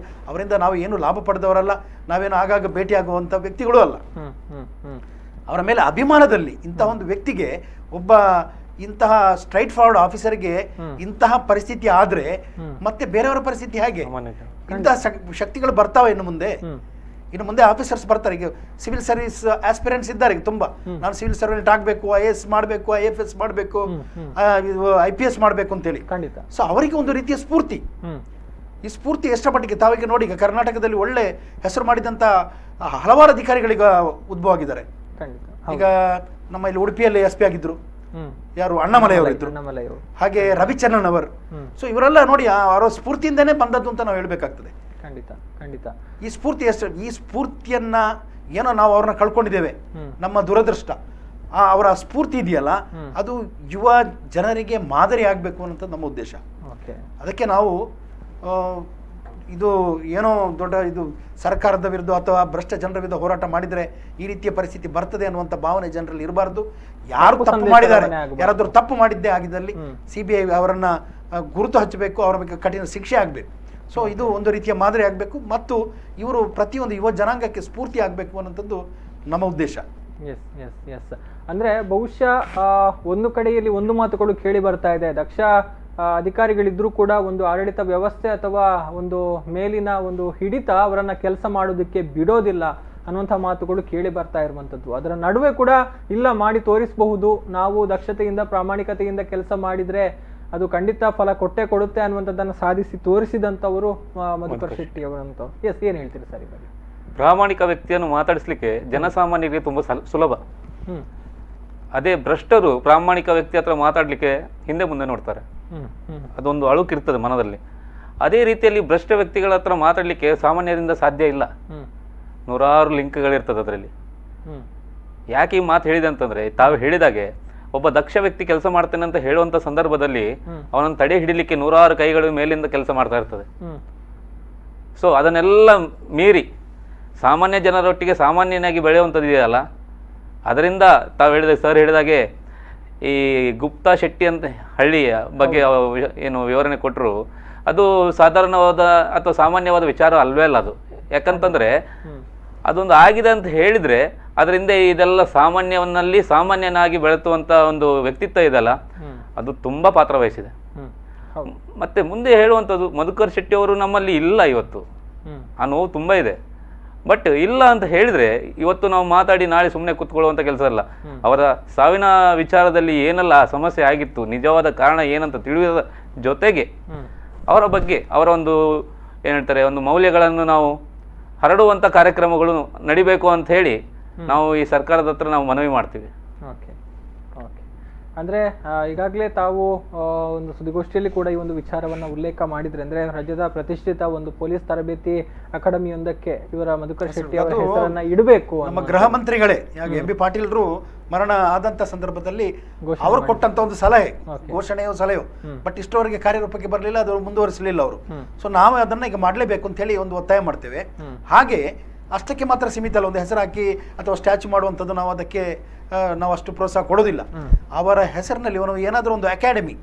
ಅವರಿಂದ ನಾವು ಏನು ಲಾಭ ಪಡೆದವರಲ್ಲ, ನಾವೇನು ಆಗಾಗ ಭೇಟಿಯಾಗುವಂತ ವ್ಯಕ್ತಿಗಳು ಅಲ್ಲ. ಅವರ ಮೇಲೆ ಅಭಿಮಾನದಲ್ಲಿ ಇಂತಹ ಒಂದು ವ್ಯಕ್ತಿಗೆ, ಒಬ್ಬ ಇಂತಹ ಸ್ಟ್ರೈಟ್ ಫಾರ್ವರ್ಡ್ ಆಫೀಸರ್ಗೆ ಇಂತಹ ಪರಿಸ್ಥಿತಿ ಆದ್ರೆ ಮತ್ತೆ ಬೇರೆಯವರ ಪರಿಸ್ಥಿತಿ ಹೇಗೆ? ಇಂತಹ ಶಕ್ತಿಗಳು ಬರ್ತಾವೆ ಇನ್ನು ಮುಂದೆ ಆಫೀಸರ್ಸ್ ಬರ್ತಾರೆ. ಈಗ ಸಿವಿಲ್ ಸರ್ವಿಸ್ ಆಸ್ಪಿರೆಂಟ್ಸ್ ಇದ್ದಾರೆ ಈಗ ತುಂಬಾ. ನಾನು ಸಿವಿಲ್ ಸರ್ವೆಂಟ್ ಆಗ್ಬೇಕು, IAS ಮಾಡಬೇಕು, IFS ಮಾಡಬೇಕು, IPS ಮಾಡಬೇಕು ಅಂತೇಳಿ. ಸೊ ಅವರಿಗೆ ಒಂದು ರೀತಿಯ ಸ್ಫೂರ್ತಿ. ಈ ಸ್ಫೂರ್ತಿ ಎಷ್ಟರ ಮಟ್ಟಿಗೆ ತಾವಿಗೆ ನೋಡಿ, ಈಗ ಕರ್ನಾಟಕದಲ್ಲಿ ಒಳ್ಳೆ ಹೆಸರು ಮಾಡಿದಂತ ಹಲವಾರು ಅಧಿಕಾರಿಗಳೀಗ ಉದ್ಭವ ಆಗಿದ್ದಾರೆ. ಈಗ ನಮ್ಮ ಇಲ್ಲಿ ಉಡುಪಿಯಲ್ಲಿ SP ಆಗಿದ್ರು, ಯಾರು ಅಣ್ಣಾಮಲೈ ಅವರು ಇದ್ರು, ಹಾಗೆ ರವಿಚಂದ್ರನ್ ಅವರು. ಸೊ ಇವರೆಲ್ಲ ನೋಡಿ ಅವರ ಸ್ಫೂರ್ತಿಯಿಂದನೇ ಬಂದದ್ದು ಅಂತ ನಾವು ಹೇಳ್ಬೇಕಾಗ್ತದೆ. ಖಂಡಿತ ಖಂಡಿತ. ಈ ಸ್ಫೂರ್ತಿಯನ್ನ ಏನೋ ನಾವು ಅವ್ರನ್ನ ಕಳ್ಕೊಂಡಿದ್ದೇವೆ, ನಮ್ಮ ದುರದೃಷ್ಟ. ಅವರ ಸ್ಫೂರ್ತಿ ಇದೆಯಲ್ಲ, ಅದು ಯುವ ಜನರಿಗೆ ಮಾದರಿ ಆಗ್ಬೇಕು ಅನ್ನೋದು ನಮ್ಮ ಉದ್ದೇಶ. ಅದಕ್ಕೆ ನಾವು ಇದು ಏನೋ ದೊಡ್ಡ ಇದು ಸರ್ಕಾರದ ವಿರುದ್ಧ ಅಥವಾ ಭ್ರಷ್ಟ ಜನರ ವಿರುದ್ಧ ಹೋರಾಟ ಮಾಡಿದ್ರೆ ಈ ರೀತಿಯ ಪರಿಸ್ಥಿತಿ ಬರ್ತದೆ ಅನ್ನುವಂಥ ಭಾವನೆ ಜನರಲ್ಲಿ ಇರಬಾರ್ದು. ಯಾರು ತಪ್ಪು ಮಾಡಿದ್ದಾರೆ, ಯಾರಾದ್ರೂ ತಪ್ಪು ಮಾಡಿದ್ದೇ ಆಗಿದ್ದಲ್ಲಿ CBI ಅವರನ್ನ ಗುರುತು ಹಚ್ಚಬೇಕು, ಅವರ ಬಗ್ಗೆ ಕಠಿಣ ಶಿಕ್ಷೆ ಆಗಬೇಕು. ಸೊ ಇದು ಒಂದು ರೀತಿಯ ಮಾದರಿ ಆಗಬೇಕು ಮತ್ತು ಇವರು ಪ್ರತಿಯೊಂದು ಯುವ ಜನಾಂಗಕ್ಕೆ ಸ್ಫೂರ್ತಿ ಆಗಬೇಕು ಅನ್ನೋಂಥದ್ದು ನಮ್ಮ ಉದ್ದೇಶ. Yes yes yes. ಅಂದ್ರೆ ಬಹುಶಃ ಒಂದು ಕಡೆಯಲ್ಲಿ ಒಂದು ಮಾತುಗಳು ಕೇಳಿ ಬರ್ತಾ ಇದೆ, ದಕ್ಷ ಅಧಿಕಾರಿಗಳಿದ್ರೂ ಕೂಡ ಒಂದು ಆಡಳಿತ ವ್ಯವಸ್ಥೆ ಅಥವಾ ಒಂದು ಮೇಲಿನ ಒಂದು ಹಿಡಿತ ಅವರನ್ನ ಕೆಲಸ ಮಾಡೋದಕ್ಕೆ ಬಿಡೋದಿಲ್ಲ ಅನ್ನುವಂಥ ಮಾತುಗಳು ಕೇಳಿ ಬರ್ತಾ ಇರುವಂಥದ್ದು. ಅದರ ನಡುವೆ ಕೂಡ ಇಲ್ಲ, ಮಾಡಿ ತೋರಿಸಬಹುದು, ನಾವು ದಕ್ಷತೆಯಿಂದ ಪ್ರಾಮಾಣಿಕತೆಯಿಂದ ಕೆಲಸ ಮಾಡಿದ್ರೆ ಅದು ಖಂಡಿತ ಫಲ ಕೊಟ್ಟೆ ಕೊಡುತ್ತೆ ಅನ್ನುವಂಥದ್ದನ್ನು ಸಾಧಿಸಿ ತೋರಿಸಿದಂಥವರು ಮಧುಕರ್ ಶೆಟ್ಟಿ ಅವರಂತವ್ರು. ಎಸ್, ಏನ್ ಹೇಳ್ತೀರಿ ಸರ್ ಈ ಬಗ್ಗೆ? ಪ್ರಾಮಾಣಿಕ ವ್ಯಕ್ತಿಯನ್ನು ಮಾತಾಡಿಸ್ಲಿಕ್ಕೆ ಜನಸಾಮಾನ್ಯರಿಗೆ ತುಂಬಾ ಸುಲಭ. ಅದೇ ಭ್ರಷ್ಟರು ಪ್ರಾಮಾಣಿಕ ವ್ಯಕ್ತಿ ಹತ್ರ ಮಾತಾಡ್ಲಿಕ್ಕೆ ಹಿಂದೆ ಮುಂದೆ ನೋಡ್ತಾರೆ, ಅದೊಂದು ಅಳುಕಿರ್ತದೆ ಮನದಲ್ಲಿ. ಅದೇ ರೀತಿಯಲ್ಲಿ ಭ್ರಷ್ಟ ವ್ಯಕ್ತಿಗಳ ಹತ್ರ ಮಾತಾಡ್ಲಿಕ್ಕೆ ಸಾಮಾನ್ಯರಿಂದ ಸಾಧ್ಯ ಇಲ್ಲ. ನೂರಾರು ಲಿಂಕ್ಗಳಿರ್ತದೆ ಅದರಲ್ಲಿ. ಯಾಕೆ ಈ ಮಾತು ಹೇಳಿದೆ ಅಂತಂದ್ರೆ, ತಾವು ಹೇಳಿದಾಗೆ ಒಬ್ಬ ದಕ್ಷ ವ್ಯಕ್ತಿ ಕೆಲಸ ಮಾಡ್ತೇನೆ ಅಂತ ಹೇಳುವಂತ ಸಂದರ್ಭದಲ್ಲಿ ಅವನನ್ನು ತಡೆ ಹಿಡಿಲಿಕ್ಕೆ ನೂರಾರು ಕೈಗಳು ಮೇಲಿಂದ ಕೆಲಸ ಮಾಡ್ತಾ ಇರ್ತದೆ. ಸೊ ಅದನ್ನೆಲ್ಲ ಮೀರಿ ಸಾಮಾನ್ಯ ಜನರೊಟ್ಟಿಗೆ ಸಾಮಾನ್ಯನಾಗಿ ಬೆಳೆಯುವಂಥದ್ದು ಇದೆಯಲ್ಲ, ಅದರಿಂದ ತಾವು ಸರ್ ಹೇಳಿದಾಗೆ ಈ ಗುಪ್ತಾ ಶೆಟ್ಟಿ ಅಂತ ಹಳ್ಳಿಯ ಬಗ್ಗೆ ಏನು ವಿವರಣೆ ಕೊಟ್ಟರು, ಅದು ಸಾಧಾರಣವಾದ ಅಥವಾ ಸಾಮಾನ್ಯವಾದ ವಿಚಾರ ಅಲ್ವೇ ಅಲ್ಲ ಅದು. ಯಾಕಂತಂದ್ರೆ ಅದೊಂದು ಆಗಿದೆ ಅಂತ ಹೇಳಿದ್ರೆ ಅದರಿಂದ ಇದೆಲ್ಲ ಸಾಮಾನ್ಯವನ್ನಲ್ಲಿ ಸಾಮಾನ್ಯನಾಗಿ ಬೆಳೆಸುವಂತ ಒಂದು ವ್ಯಕ್ತಿತ್ವ ಇದೆಲ್ಲ, ಅದು ತುಂಬಾ ಪಾತ್ರ ವಹಿಸಿದೆ. ಮತ್ತೆ ಮುಂದೆ ಹೇಳುವಂಥದ್ದು, ಮಧುಕರ್ ಶೆಟ್ಟಿ ಅವರು ನಮ್ಮಲ್ಲಿ ಇಲ್ಲ ಇವತ್ತು, ಆ ನೋವು ತುಂಬಾ ಇದೆ. ಬಟ್ ಇಲ್ಲ ಅಂತ ಹೇಳಿದ್ರೆ ಇವತ್ತು ನಾವು ಮಾತಾಡಿ ನಾಳೆ ಸುಮ್ಮನೆ ಕೂತ್ಕೊಳ್ಳುವಂತ ಕೆಲಸ ಅಲ್ಲ. ಅವರ ಸಾವಿನ ವಿಚಾರದಲ್ಲಿ ಏನೆಲ್ಲ ಸಮಸ್ಯೆ ಆಗಿತ್ತು, ನಿಜವಾದ ಕಾರಣ ಏನಂತ ತಿಳಿಯುವ ಜೊತೆಗೆ ಅವರ ಬಗ್ಗೆ ಅವರ ಒಂದು ಏನ್ ಹೇಳ್ತಾರೆ ಒಂದು ಮೌಲ್ಯಗಳನ್ನು ನಾವು ಹರಡುವಂತ ಕಾರ್ಯಕ್ರಮಗಳು ನಡಿಬೇಕು ಅಂತ ಹೇಳಿ ನಾವು ಈ ಸರ್ಕಾರದ ಹತ್ರ ನಾವು ಮನವಿ ಮಾಡ್ತೀವಿ. ಅಂದ್ರೆ ಈಗಾಗಲೇ ತಾವು ಒಂದು ಸುದ್ದಿಗೋಷ್ಠಿಯಲ್ಲಿ ಕೂಡ ಈ ಒಂದು ವಿಚಾರವನ್ನ ಉಲ್ಲೇಖ ಮಾಡಿದ್ರೆ, ಅಂದ್ರೆ ರಾಜ್ಯದ ಪ್ರತಿಷ್ಠಿತ ಒಂದು ಪೊಲೀಸ್ ತರಬೇತಿ ಅಕಾಡೆಮಿಯೊಂದಕ್ಕೆ ಇವರ ಮಧುಕರ್ ಶೆಟ್ಟಿ ಅವರ ಹೆಸರನ್ನ ಇಡಬೇಕು. ನಮ್ಮ ಗೃಹ ಮಂತ್ರಿಗಳೇ MB ಪಾಟೀಲ್ರು ಮರಣ ಆದಂತ ಸಂದರ್ಭದಲ್ಲಿ ಅವರು ಕೊಟ್ಟಂತ ಒಂದು ಸಲಹೆ, ಘೋಷಣೆಯೋ ಸಲಹೆಯೋ, ಬಟ್ ಇಷ್ಟವರೆಗೆ ಕಾರ್ಯರೂಪಕ್ಕೆ ಬರಲಿಲ್ಲ, ಅದು ಮುಂದುವರಿಸಲಿಲ್ಲ ಅವರು. ಸೊ ನಾವು ಅದನ್ನ ಈಗ ಮಾಡಲೇಬೇಕು ಅಂತ ಹೇಳಿ ಒಂದು ಒತ್ತಾಯ ಮಾಡ್ತೇವೆ. ಹಾಗೆ ಅಷ್ಟಕ್ಕೆ ಮಾತ್ರ ಸೀಮಿತ ಅಲ್ಲ, ಒಂದು ಹೆಸರು ಹಾಕಿ ಅಥವಾ ಸ್ಟ್ಯಾಚ್ಯೂ ಮಾಡುವಂಥದ್ದು ನಾವು ಅದಕ್ಕೆ ನಾವು ಅಷ್ಟು ಪ್ರೋತ್ಸಾಹ ಕೊಡೋದಿಲ್ಲ. ಅವರ ಹೆಸರಿನಲ್ಲಿ ಅವನು ಏನಾದರೂ ಒಂದು ಅಕಾಡೆಮಿ,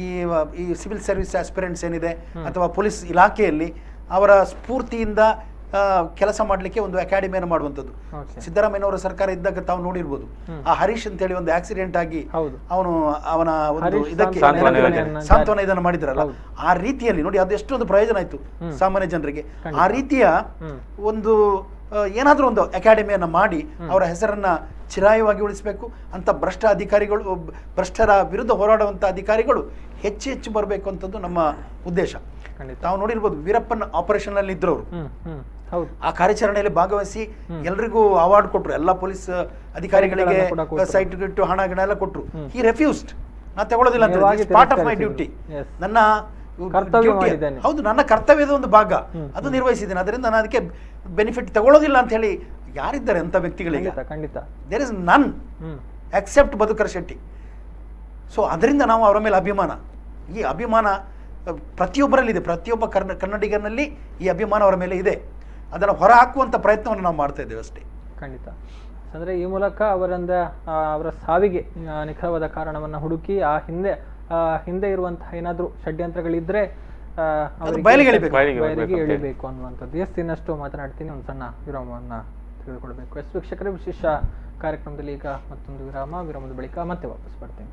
ಈ ಸಿವಿಲ್ ಸರ್ವಿಸ್ ಆಸ್ಪಿರೆಂಟ್ಸ್ ಏನಿದೆ ಅಥವಾ ಪೊಲೀಸ್ ಇಲಾಖೆಯಲ್ಲಿ ಅವರ ಸ್ಫೂರ್ತಿಯಿಂದ ಕೆಲಸ ಮಾಡಲಿಕ್ಕೆ ಒಂದು ಅಕಾಡೆಮಿಯನ್ನು ಮಾಡುವಂಥದ್ದು. ಸಿದ್ದರಾಮಯ್ಯನವರ ಸರ್ಕಾರ ಇದ್ದಾಗ ತಾವು ನೋಡಿರ್ಬೋದು, ಆ ಹರೀಶ್ ಅಂತ ಹೇಳಿ ಒಂದು ಆಕ್ಸಿಡೆಂಟ್ ಆಗಿ ಅವನ ಒಂದು ಇದಕ್ಕೆ ಸಾಂತ್ವನ ಇದನ್ನು ಮಾಡಿದ್ರಲ್ಲ, ಆ ರೀತಿಯಲ್ಲಿ ನೋಡಿ ಅದು ಎಷ್ಟೊಂದು ಪ್ರಯೋಜನ ಆಯ್ತು ಸಾಮಾನ್ಯ ಜನರಿಗೆ. ಆ ರೀತಿಯ ಒಂದು ಏನಾದರೂ ಒಂದು ಅಕಾಡೆಮಿಯನ್ನು ಮಾಡಿ ಅವರ ಹೆಸರನ್ನ ಚಿರಾಯವಾಗಿ ಉಳಿಸಬೇಕು ಅಂತ ಭ್ರಷ್ಟರ ವಿರುದ್ಧ ಹೋರಾಡುವಂಥ ಅಧಿಕಾರಿಗಳು ಹೆಚ್ಚು ಬರಬೇಕು ಅಂತದ್ದು ನಮ್ಮ ಉದ್ದೇಶ. ತಾವು ನೋಡಿರ್ಬೋದು, ವೀರಪ್ಪನ್ ಆಪರೇಷನ್ ಅಲ್ಲಿ ಇದ್ರು ಅವರು, ಆ ಕಾರ್ಯಾಚರಣೆಯಲ್ಲಿ ಭಾಗವಹಿಸಿ ಎಲ್ರಿಗೂ ಅವಾರ್ಡ್ ಕೊಟ್ರು, ಎಲ್ಲ ಪೊಲೀಸ್ ಅಧಿಕಾರಿಗಳಿಗೆ ಸೈಟ್ ಇಟ್ಟು ಹಣ ಗಿಣ ಎಲ್ಲ ಕೊಟ್ರು. ಹಿ ರೆಫ್ಯೂಸ್ಡ್, ನಾ ತಗೊಳ್ಳೋದಿಲ್ಲ ಅಂತ, ಪಾರ್ಟ್ ಆಫ್ ಮೈ ಡ್ಯೂಟಿ, ನನ್ನ ಹೌದು ನನ್ನ ಕರ್ತವ್ಯದ ಒಂದು ಭಾಗ, ಅದು ನಿರ್ವಹಿಸಿದ್ದೇನೆ, ಅದರಿಂದ ನಾನು ಅದಕ್ಕೆ ಬೆನಿಫಿಟ್ ತಗೊಳ್ಳೋದಿಲ್ಲ ಅಂತ ಹೇಳಿ ಯಾರಿದ್ದಾರೆ ಅಂತ ವ್ಯಕ್ತಿಗಳಿಗೆ? There is none except Madhukar Shetty. So ಅದರಿಂದ ನಾವು ಅವರ ಮೇಲೆ ಅಭಿಮಾನ, ಈ ಅಭಿಮಾನ ಪ್ರತಿಯೊಬ್ಬರಲ್ಲಿದೆ, ಪ್ರತಿಯೊಬ್ಬ ಕನ್ನಡಿಗನಲ್ಲಿ ಈ ಅಭಿಮಾನ ಅವರ ಮೇಲೆ ಇದೆ. ಅದನ್ನು ಹೊರ ಹಾಕುವಂಥ ಪ್ರಯತ್ನವನ್ನು ನಾವು ಮಾಡ್ತಾ ಇದ್ದೇವೆ ಅಷ್ಟೇ. ಖಂಡಿತ. ಅಂದರೆ ಈ ಮೂಲಕ ಅವರ ಸಾವಿಗೆ ನಿಖರವಾದ ಕಾರಣವನ್ನು ಹುಡುಕಿ ಆ ಹಿಂದೆ ಇರುವಂತಹ ಏನಾದರೂ ಷಡ್ಯಂತ್ರಗಳಿದ್ರೆ ಬಯಲಿಗೆ ಎಳಿಬೇಕು ಅನ್ನುವಂಥದ್ದು. ಇನ್ನಷ್ಟು ಮಾತನಾಡ್ತೀನಿ, ಒಂದು ಸಣ್ಣ ವಿರಾಮವನ್ನು ತಿಳಿದುಕೊಳ್ಬೇಕು. ವೀಕ್ಷಕರೇ, ವಿಶೇಷ ಕಾರ್ಯಕ್ರಮದಲ್ಲಿ ಈಗ ಮತ್ತೊಂದು ವಿರಾಮದ ಬಳಿಕ ಮತ್ತೆ ವಾಪಸ್ ಬರ್ತೇನೆ.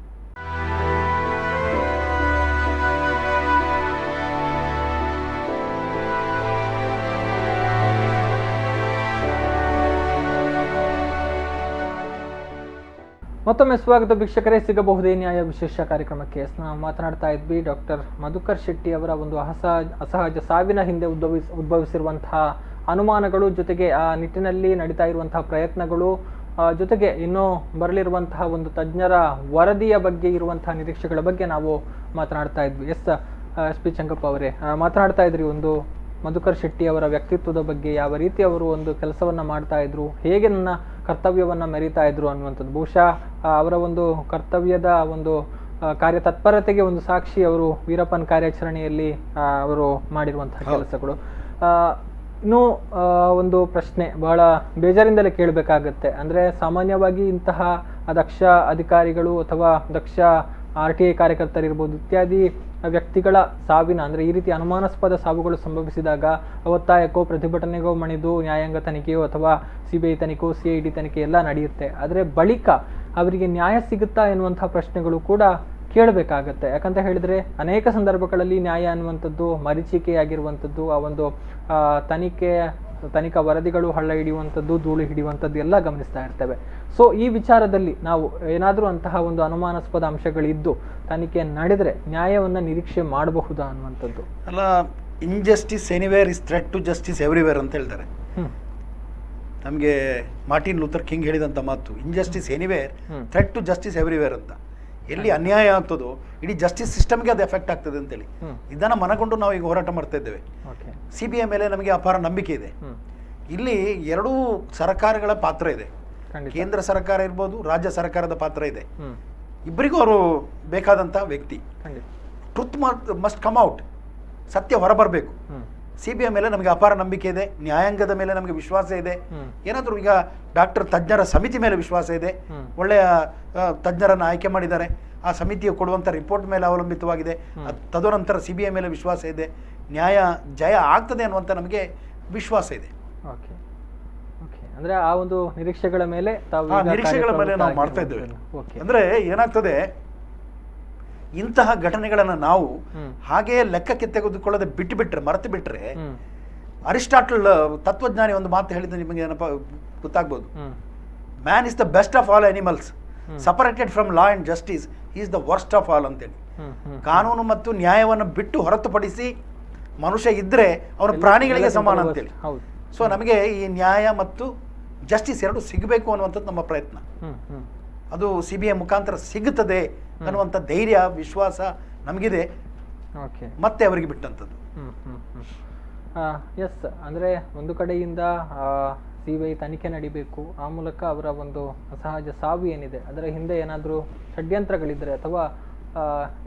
ಮತ್ತೊಮ್ಮೆ ಸ್ವಾಗತ ವೀಕ್ಷಕರೇ. ಸಿಗಬಹುದೇ ನ್ಯಾಯ ವಿಶೇಷ ಕಾರ್ಯಕ್ರಮಕ್ಕೆ ನಾವು ಮಾತನಾಡ್ತಾ ಇದ್ವಿ ಡಾಕ್ಟರ್ ಮಧುಕರ್ ಶೆಟ್ಟಿ ಅವರ ಒಂದು ಅಸಹಜ ಸಾವಿನ ಹಿಂದೆ ಉದ್ಭವಿಸಿರುವಂತಹ ಅನುಮಾನಗಳು, ಜೊತೆಗೆ ಆ ನಿಟ್ಟಿನಲ್ಲಿ ನಡೀತಾ ಇರುವಂತಹ ಪ್ರಯತ್ನಗಳು, ಜೊತೆಗೆ ಇನ್ನೂ ಬರಲಿರುವಂತಹ ಒಂದು ತಜ್ಞರ ವರದಿಯ ಬಗ್ಗೆ ಇರುವಂತಹ ನಿರೀಕ್ಷೆಗಳ ಬಗ್ಗೆ ನಾವು ಮಾತನಾಡ್ತಾ ಇದ್ವಿ. ಎಸ್ ಪಿ ಚಂಗಪ್ಪ ಅವರೇ, ಮಾತನಾಡ್ತಾ ಇದ್ರಿ ಒಂದು ಮಧುಕರ್ ಶೆಟ್ಟಿ ಅವರ ವ್ಯಕ್ತಿತ್ವದ ಬಗ್ಗೆ, ಯಾವ ರೀತಿ ಅವರು ಒಂದು ಕೆಲಸವನ್ನ ಮಾಡ್ತಾ ಇದ್ರು, ಹೇಗೆ ನನ್ನ ಕರ್ತವ್ಯವನ್ನ ಮೆರೀತಾ ಇದ್ರು ಅನ್ನುವಂಥದ್ದು. ಬಹುಶಃ ಅವರ ಒಂದು ಕರ್ತವ್ಯದ ಒಂದು ಕಾರ್ಯತತ್ಪರತೆಗೆ ಒಂದು ಸಾಕ್ಷಿ ಅವರು ವೀರಪ್ಪನ್ ಕಾರ್ಯಾಚರಣೆಯಲ್ಲಿ ಅವರು ಮಾಡಿರುವಂತಹ ಕೆಲಸಗಳು. ಇನ್ನು ಒಂದು ಪ್ರಶ್ನೆ ಬಹಳ ಬೇಜಾರಿಂದಲೇ ಕೇಳಬೇಕಾಗತ್ತೆ. ಅಂದ್ರೆ ಸಾಮಾನ್ಯವಾಗಿ ಇಂತಹ ದಕ್ಷ ಅಧಿಕಾರಿಗಳು ಅಥವಾ ದಕ್ಷ RTI ಕಾರ್ಯಕರ್ತರಿರ್ಬೋದು ಇತ್ಯಾದಿ ವ್ಯಕ್ತಿಗಳ ಸಾವಿನ ಅಂದ್ರೆ ಈ ರೀತಿ ಅನುಮಾನಾಸ್ಪದ ಸಾವುಗಳು ಸಂಭವಿಸಿದಾಗ ಒತ್ತಾಯಕ್ಕೋ ಪ್ರತಿಭಟನೆಗೋ ಮಣಿದು ನ್ಯಾಯಾಂಗ ತನಿಖೆಯೋ ಅಥವಾ CBI ತನಿಖೆಯೋ CID ತನಿಖೆ ಎಲ್ಲ ನಡೆಯುತ್ತೆ. ಆದರೆ ಬಳಿಕ ಅವರಿಗೆ ನ್ಯಾಯ ಸಿಗುತ್ತಾ ಎನ್ನುವಂತಹ ಪ್ರಶ್ನೆಗಳು ಕೂಡ ಕೇಳಬೇಕಾಗತ್ತೆ. ಯಾಕಂತ ಹೇಳಿದ್ರೆ ಅನೇಕ ಸಂದರ್ಭಗಳಲ್ಲಿ ನ್ಯಾಯ ಅನ್ನುವಂಥದ್ದು ಮರೀಚಿಕೆಯಾಗಿರುವಂಥದ್ದು, ಆ ಒಂದು ತನಿಖಾ ವರದಿಗಳು ಹಳ್ಳ ಹಿಡಿಯುವಂಥದ್ದು, ಧೂಳು ಹಿಡಿಯುವಂಥದ್ದು ಎಲ್ಲ ಗಮನಿಸ್ತಾ ಇರ್ತೇವೆ. ಸೊ ಈ ವಿಚಾರದಲ್ಲಿ ನಾವು ಏನಾದರೂ ಅಂತಹ ಒಂದು ಅನುಮಾನಾಸ್ಪದ ಅಂಶಗಳಿದ್ದು ತನಿಖೆ ನಡೆದರೆ ನ್ಯಾಯವನ್ನ ನಿರೀಕ್ಷೆ ಮಾಡಬಹುದಾ ಅನ್ನುವಂಥದ್ದು. ಅಲ್ಲ, injustice anywhere is threat to justice everywhere ಅಂತ ಹೇಳ್ತಾರೆ. ನಮಗೆ ಮಾರ್ಟಿನ್ ಲೂಥರ್ ಕಿಂಗ್ ಹೇಳಿದಂಥ ಮಾತು, injustice anywhere threat to justice everywhere ಅಂತ. ಎಲ್ಲಿ ಅನ್ಯಾಯ ಆಗ್ತದೋ ಇಡೀ ಜಸ್ಟಿಸ್ ಸಿಸ್ಟಮ್ಗೆ ಅದು ಎಫೆಕ್ಟ್ ಆಗ್ತದೆ ಅಂತೇಳಿ ಇದನ್ನು ಮನಗೊಂಡು ನಾವು ಈಗ ಹೋರಾಟ ಮಾಡ್ತಾ ಇದ್ದೇವೆ. CBI ಮೇಲೆ ನಮಗೆ ಅಪಾರ ನಂಬಿಕೆ ಇದೆ. ಇಲ್ಲಿ ಎರಡೂ ಸರ್ಕಾರಗಳ ಪಾತ್ರ ಇದೆ. ಕೇಂದ್ರ ಸರ್ಕಾರ ಇರ್ಬೋದು, ರಾಜ್ಯ ಸರ್ಕಾರದ ಪಾತ್ರ ಇದೆ. ಇಬ್ಬರಿಗೂ ಅವರು ಬೇಕಾದಂಥ ವ್ಯಕ್ತಿ. ಟ್ರುತ್ ಮಸ್ಟ್ ಕಮ್ ಔಟ್, ಸತ್ಯ ಹೊರಬರಬೇಕು. CBI ಮೇಲೆ ನಮಗೆ ಅಪಾರ ನಂಬಿಕೆ ಇದೆ, ನ್ಯಾಯಾಂಗದ ಮೇಲೆ ನಮಗೆ ವಿಶ್ವಾಸ ಇದೆ. ಏನಾದರೂ ಈಗ ತಜ್ಞರ ಸಮಿತಿ ಮೇಲೆ ವಿಶ್ವಾಸ ಇದೆ, ಒಳ್ಳೆಯ ತಜ್ಞರನ್ನು ಆಯ್ಕೆ ಮಾಡಿದ್ದಾರೆ, ಆ ಸಮಿತಿಯು ಕೊಡುವಂಥ ರಿಪೋರ್ಟ್ ಮೇಲೆ ಅವಲಂಬಿತವಾಗಿದೆ. ತದನಂತರ CBI ಮೇಲೆ ವಿಶ್ವಾಸ ಇದೆ, ನ್ಯಾಯ ಜಯ ಆಗ್ತದೆ ಅನ್ನುವಂಥ ನಮಗೆ ವಿಶ್ವಾಸ ಇದೆ. ಅಂದ್ರೆ ಆ ಒಂದು ನಿರೀಕ್ಷೆಗಳ ಮೇಲೆ ನಾವು ಮಾಡ್ತಾ ಇದ್ದೇವೆ. ಅಂದ್ರೆ ಏನಾಗ್ತದೆ, ಇಂತಹ ಘಟನೆಗಳನ್ನು ನಾವು ಹಾಗೆಯೇ ಲೆಕ್ಕಕ್ಕೆ ತೆಗೆದುಕೊಳ್ಳದೆ ಬಿಟ್ಟುಬಿಟ್ರೆ, ಮರೆತು ಬಿಟ್ರೆ, ಅರಿಸ್ಟಾಟಲ್ ತತ್ವಜ್ಞಾನಿ ಒಂದು ಮಾತು ಹೇಳಿದ್ರೆ ನಿಮಗೆ ಗೊತ್ತಾಗ್ಬೋದು. Man is the best of all animals, separated from law and justice is the worst of all ಅಂತೇಳಿ. ಕಾನೂನು ಮತ್ತು ನ್ಯಾಯವನ್ನು ಬಿಟ್ಟು ಹೊರತುಪಡಿಸಿ ಮನುಷ್ಯ ಇದ್ರೆ ಅವನು ಪ್ರಾಣಿಗಳಿಗೆ ಸಮಾನ ಅಂತೇಳಿ. ಸೊ ನಮಗೆ ಈ ನ್ಯಾಯ ಮತ್ತು ಜಸ್ಟಿಸ್ ಎರಡು ಸಿಗಬೇಕು ಅನ್ನುವಂಥದ್ದು ನಮ್ಮ ಪ್ರಯತ್ನ. ಅದು CBI ಮುಖಾಂತರ ಸಿಗುತ್ತದೆ ಅನ್ನುವಂಥ ಧೈರ್ಯ, ವಿಶ್ವಾಸ ನಮಗಿದೆ. ಮತ್ತೆ ಅವರಿಗೆ ಬಿಟ್ಟಂಥದ್ದು. ಎಸ್, ಅಂದರೆ ಒಂದು ಕಡೆಯಿಂದ CBI ತನಿಖೆ ನಡಿಬೇಕು, ಆ ಮೂಲಕ ಅವರ ಒಂದು ಅಸಹಜ ಸಾವು ಏನಿದೆ ಅದರ ಹಿಂದೆ ಏನಾದರೂ ಷಡ್ಯಂತ್ರಗಳಿದ್ದರೆ ಅಥವಾ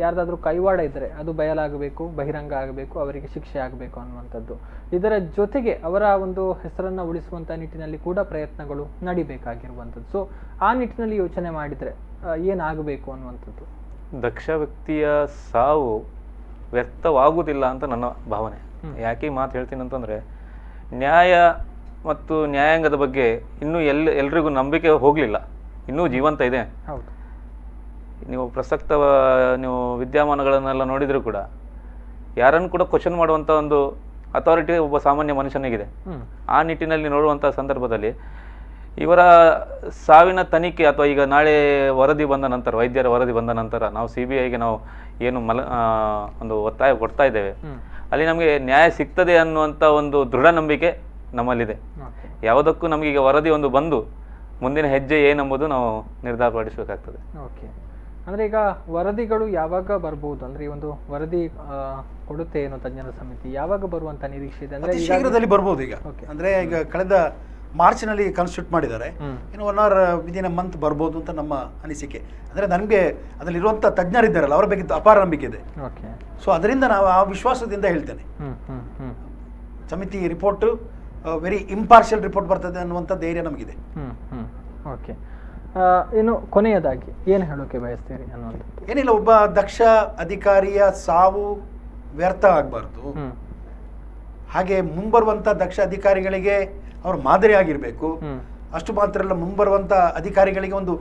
ಯಾರ್ದಾದ್ರೂ ಕೈವಾಡ ಇದ್ದರೆ ಅದು ಬಯಲಾಗಬೇಕು, ಬಹಿರಂಗ ಆಗಬೇಕು, ಅವರಿಗೆ ಶಿಕ್ಷೆ ಆಗಬೇಕು ಅನ್ನುವಂಥದ್ದು. ಇದರ ಜೊತೆಗೆ ಅವರ ಒಂದು ಹೆಸರನ್ನು ಉಳಿಸುವಂಥ ನಿಟ್ಟಿನಲ್ಲಿ ಕೂಡ ಪ್ರಯತ್ನಗಳು ನಡಿಬೇಕಾಗಿರುವಂಥದ್ದು. ಸೊ ಆ ನಿಟ್ಟಿನಲ್ಲಿ ಯೋಚನೆ ಮಾಡಿದರೆ ಏನಾಗಬೇಕು ಅನ್ನುವಂಥದ್ದು. ದಕ್ಷ ವ್ಯಕ್ತಿಯ ಸಾವು ವ್ಯರ್ಥವಾಗುವುದಿಲ್ಲ ಅಂತ ನನ್ನ ಭಾವನೆ. ಯಾಕೆ ಈ ಮಾತು ಹೇಳ್ತೀನಿ ಅಂತಂದರೆ, ನ್ಯಾಯ ಮತ್ತು ನ್ಯಾಯಾಂಗದ ಬಗ್ಗೆ ಇನ್ನೂ ಎಲ್ರಿಗೂ ನಂಬಿಕೆ ಹೋಗಲಿಲ್ಲ, ಇನ್ನೂ ಜೀವಂತ ಇದೆ. ಹೌದು, ನೀವು ಪ್ರಸಕ್ತ ನೀವು ವಿದ್ಯಮಾನಗಳನ್ನೆಲ್ಲ ನೋಡಿದರೂ ಕೂಡ ಯಾರನ್ನು ಕೂಡ ಕ್ವಶನ್ ಮಾಡುವಂಥ ಒಂದು ಅಥಾರಿಟಿ ಒಬ್ಬ ಸಾಮಾನ್ಯ ಮನುಷ್ಯನಿಗಿದೆ. ಆ ನಿಟ್ಟಿನಲ್ಲಿ ನೋಡುವಂಥ ಸಂದರ್ಭದಲ್ಲಿ ಇವರ ಸಾವಿನ ತನಿಖೆ ಅಥವಾ ಈಗ ನಾಳೆ ವರದಿ ಬಂದ ನಂತರ, ವೈದ್ಯರ ವರದಿ ಬಂದ ನಂತರ ನಾವು CBIಗೆ ನಾವು ಏನು ಒಂದು ಒತ್ತಾಯ ಕೊಡ್ತಾ ಇದ್ದೇವೆ, ಅಲ್ಲಿ ನಮಗೆ ನ್ಯಾಯ ಸಿಗ್ತದೆ ಅನ್ನುವಂಥ ಒಂದು ದೃಢ ನಂಬಿಕೆ ನಮ್ಮಲ್ಲಿದೆ. ಯಾವುದಕ್ಕೂ ನಮಗೆ ಈಗ ವರದಿ ಒಂದು ಬಂದು ಮುಂದಿನ ಹೆಜ್ಜೆ ಏನೆಂಬುದು ನಾವು ನಿರ್ಧಾರಪಡಿಸಬೇಕಾಗ್ತದೆ. ಓಕೆ, ಅಂದರೆ ಈಗ ವರದಿಗಳು ಯಾವಾಗ ಬರ್ಬೋದು? ಅಂದರೆ ಈ ಒಂದು ವರದಿ ಕೊಡುತ್ತೆ ಏನು ತಜ್ಞರ ಸಮಿತಿ, ಯಾವಾಗ ಬರುವಂತ ನಿರೀಕ್ಷೆ ಇದೆ? ಅಂದರೆ ಶೀಘ್ರದಲ್ಲಿ ಬರ್ಬೋದು. ಈಗ ಅಂದರೆ ಈಗ ಕಳೆದ ಮಾರ್ಚ್ನಲ್ಲಿ ಕಾನ್ಸ್ಟಿಟ್ಯೂಟ್ ಮಾಡಿದ್ದಾರೆ, ಇನ್ನು 1 hour ವಿದಿನ್ ಅ ಮಂತ್ ಬರ್ಬೋದು ಅಂತ ನಮ್ಮ ಅನಿಸಿಕೆ. ಅಂದರೆ ನನಗೆ ಅದರಲ್ಲಿರುವಂಥ ತಜ್ಞರಿದ್ದಾರಲ್ಲ ಅವರ ಬಗ್ಗೆ ಅಪಾರ ನಂಬಿಕೆ ಇದೆ. ಸೊ ಅದರಿಂದ ನಾವು ಆ ವಿಶ್ವಾಸದಿಂದ ಹೇಳ್ತೇನೆ, ಸಮಿತಿ ರಿಪೋರ್ಟ್ ವೆರಿ ಇಂಪಾರ್ಷಿಯಲ್ ರಿಪೋರ್ಟ್ ಬರ್ತದೆ ಅನ್ನುವಂಥ ಧೈರ್ಯ ನಮಗಿದೆ. ಓಕೆ, ಇನ್ನು ಕೊನೆಯದಾಗಿ ಏನು ಹೇಳೋಕೆ ಬಯಸ್ತೀರಿ ಅನ್ನುವಂಥದ್ದು? ಏನಿಲ್ಲ, ಒಬ್ಬ ದಕ್ಷ ಅಧಿಕಾರಿಯ ಸಾವು ವ್ಯರ್ಥ ಆಗಬಾರ್ದು. ಹಾಗೆ ಮುಂಬರುವಂಥ ದಕ್ಷ ಅಧಿಕಾರಿಗಳಿಗೆ ಅವರು ಮಾದರಿ ಆಗಿರಬೇಕು. ಅಷ್ಟು ಮಾತ್ರ ಅಲ್ಲ, ಮುಂಬರುವಂಥ ಅಧಿಕಾರಿಗಳಿಗೆ ಒಂದು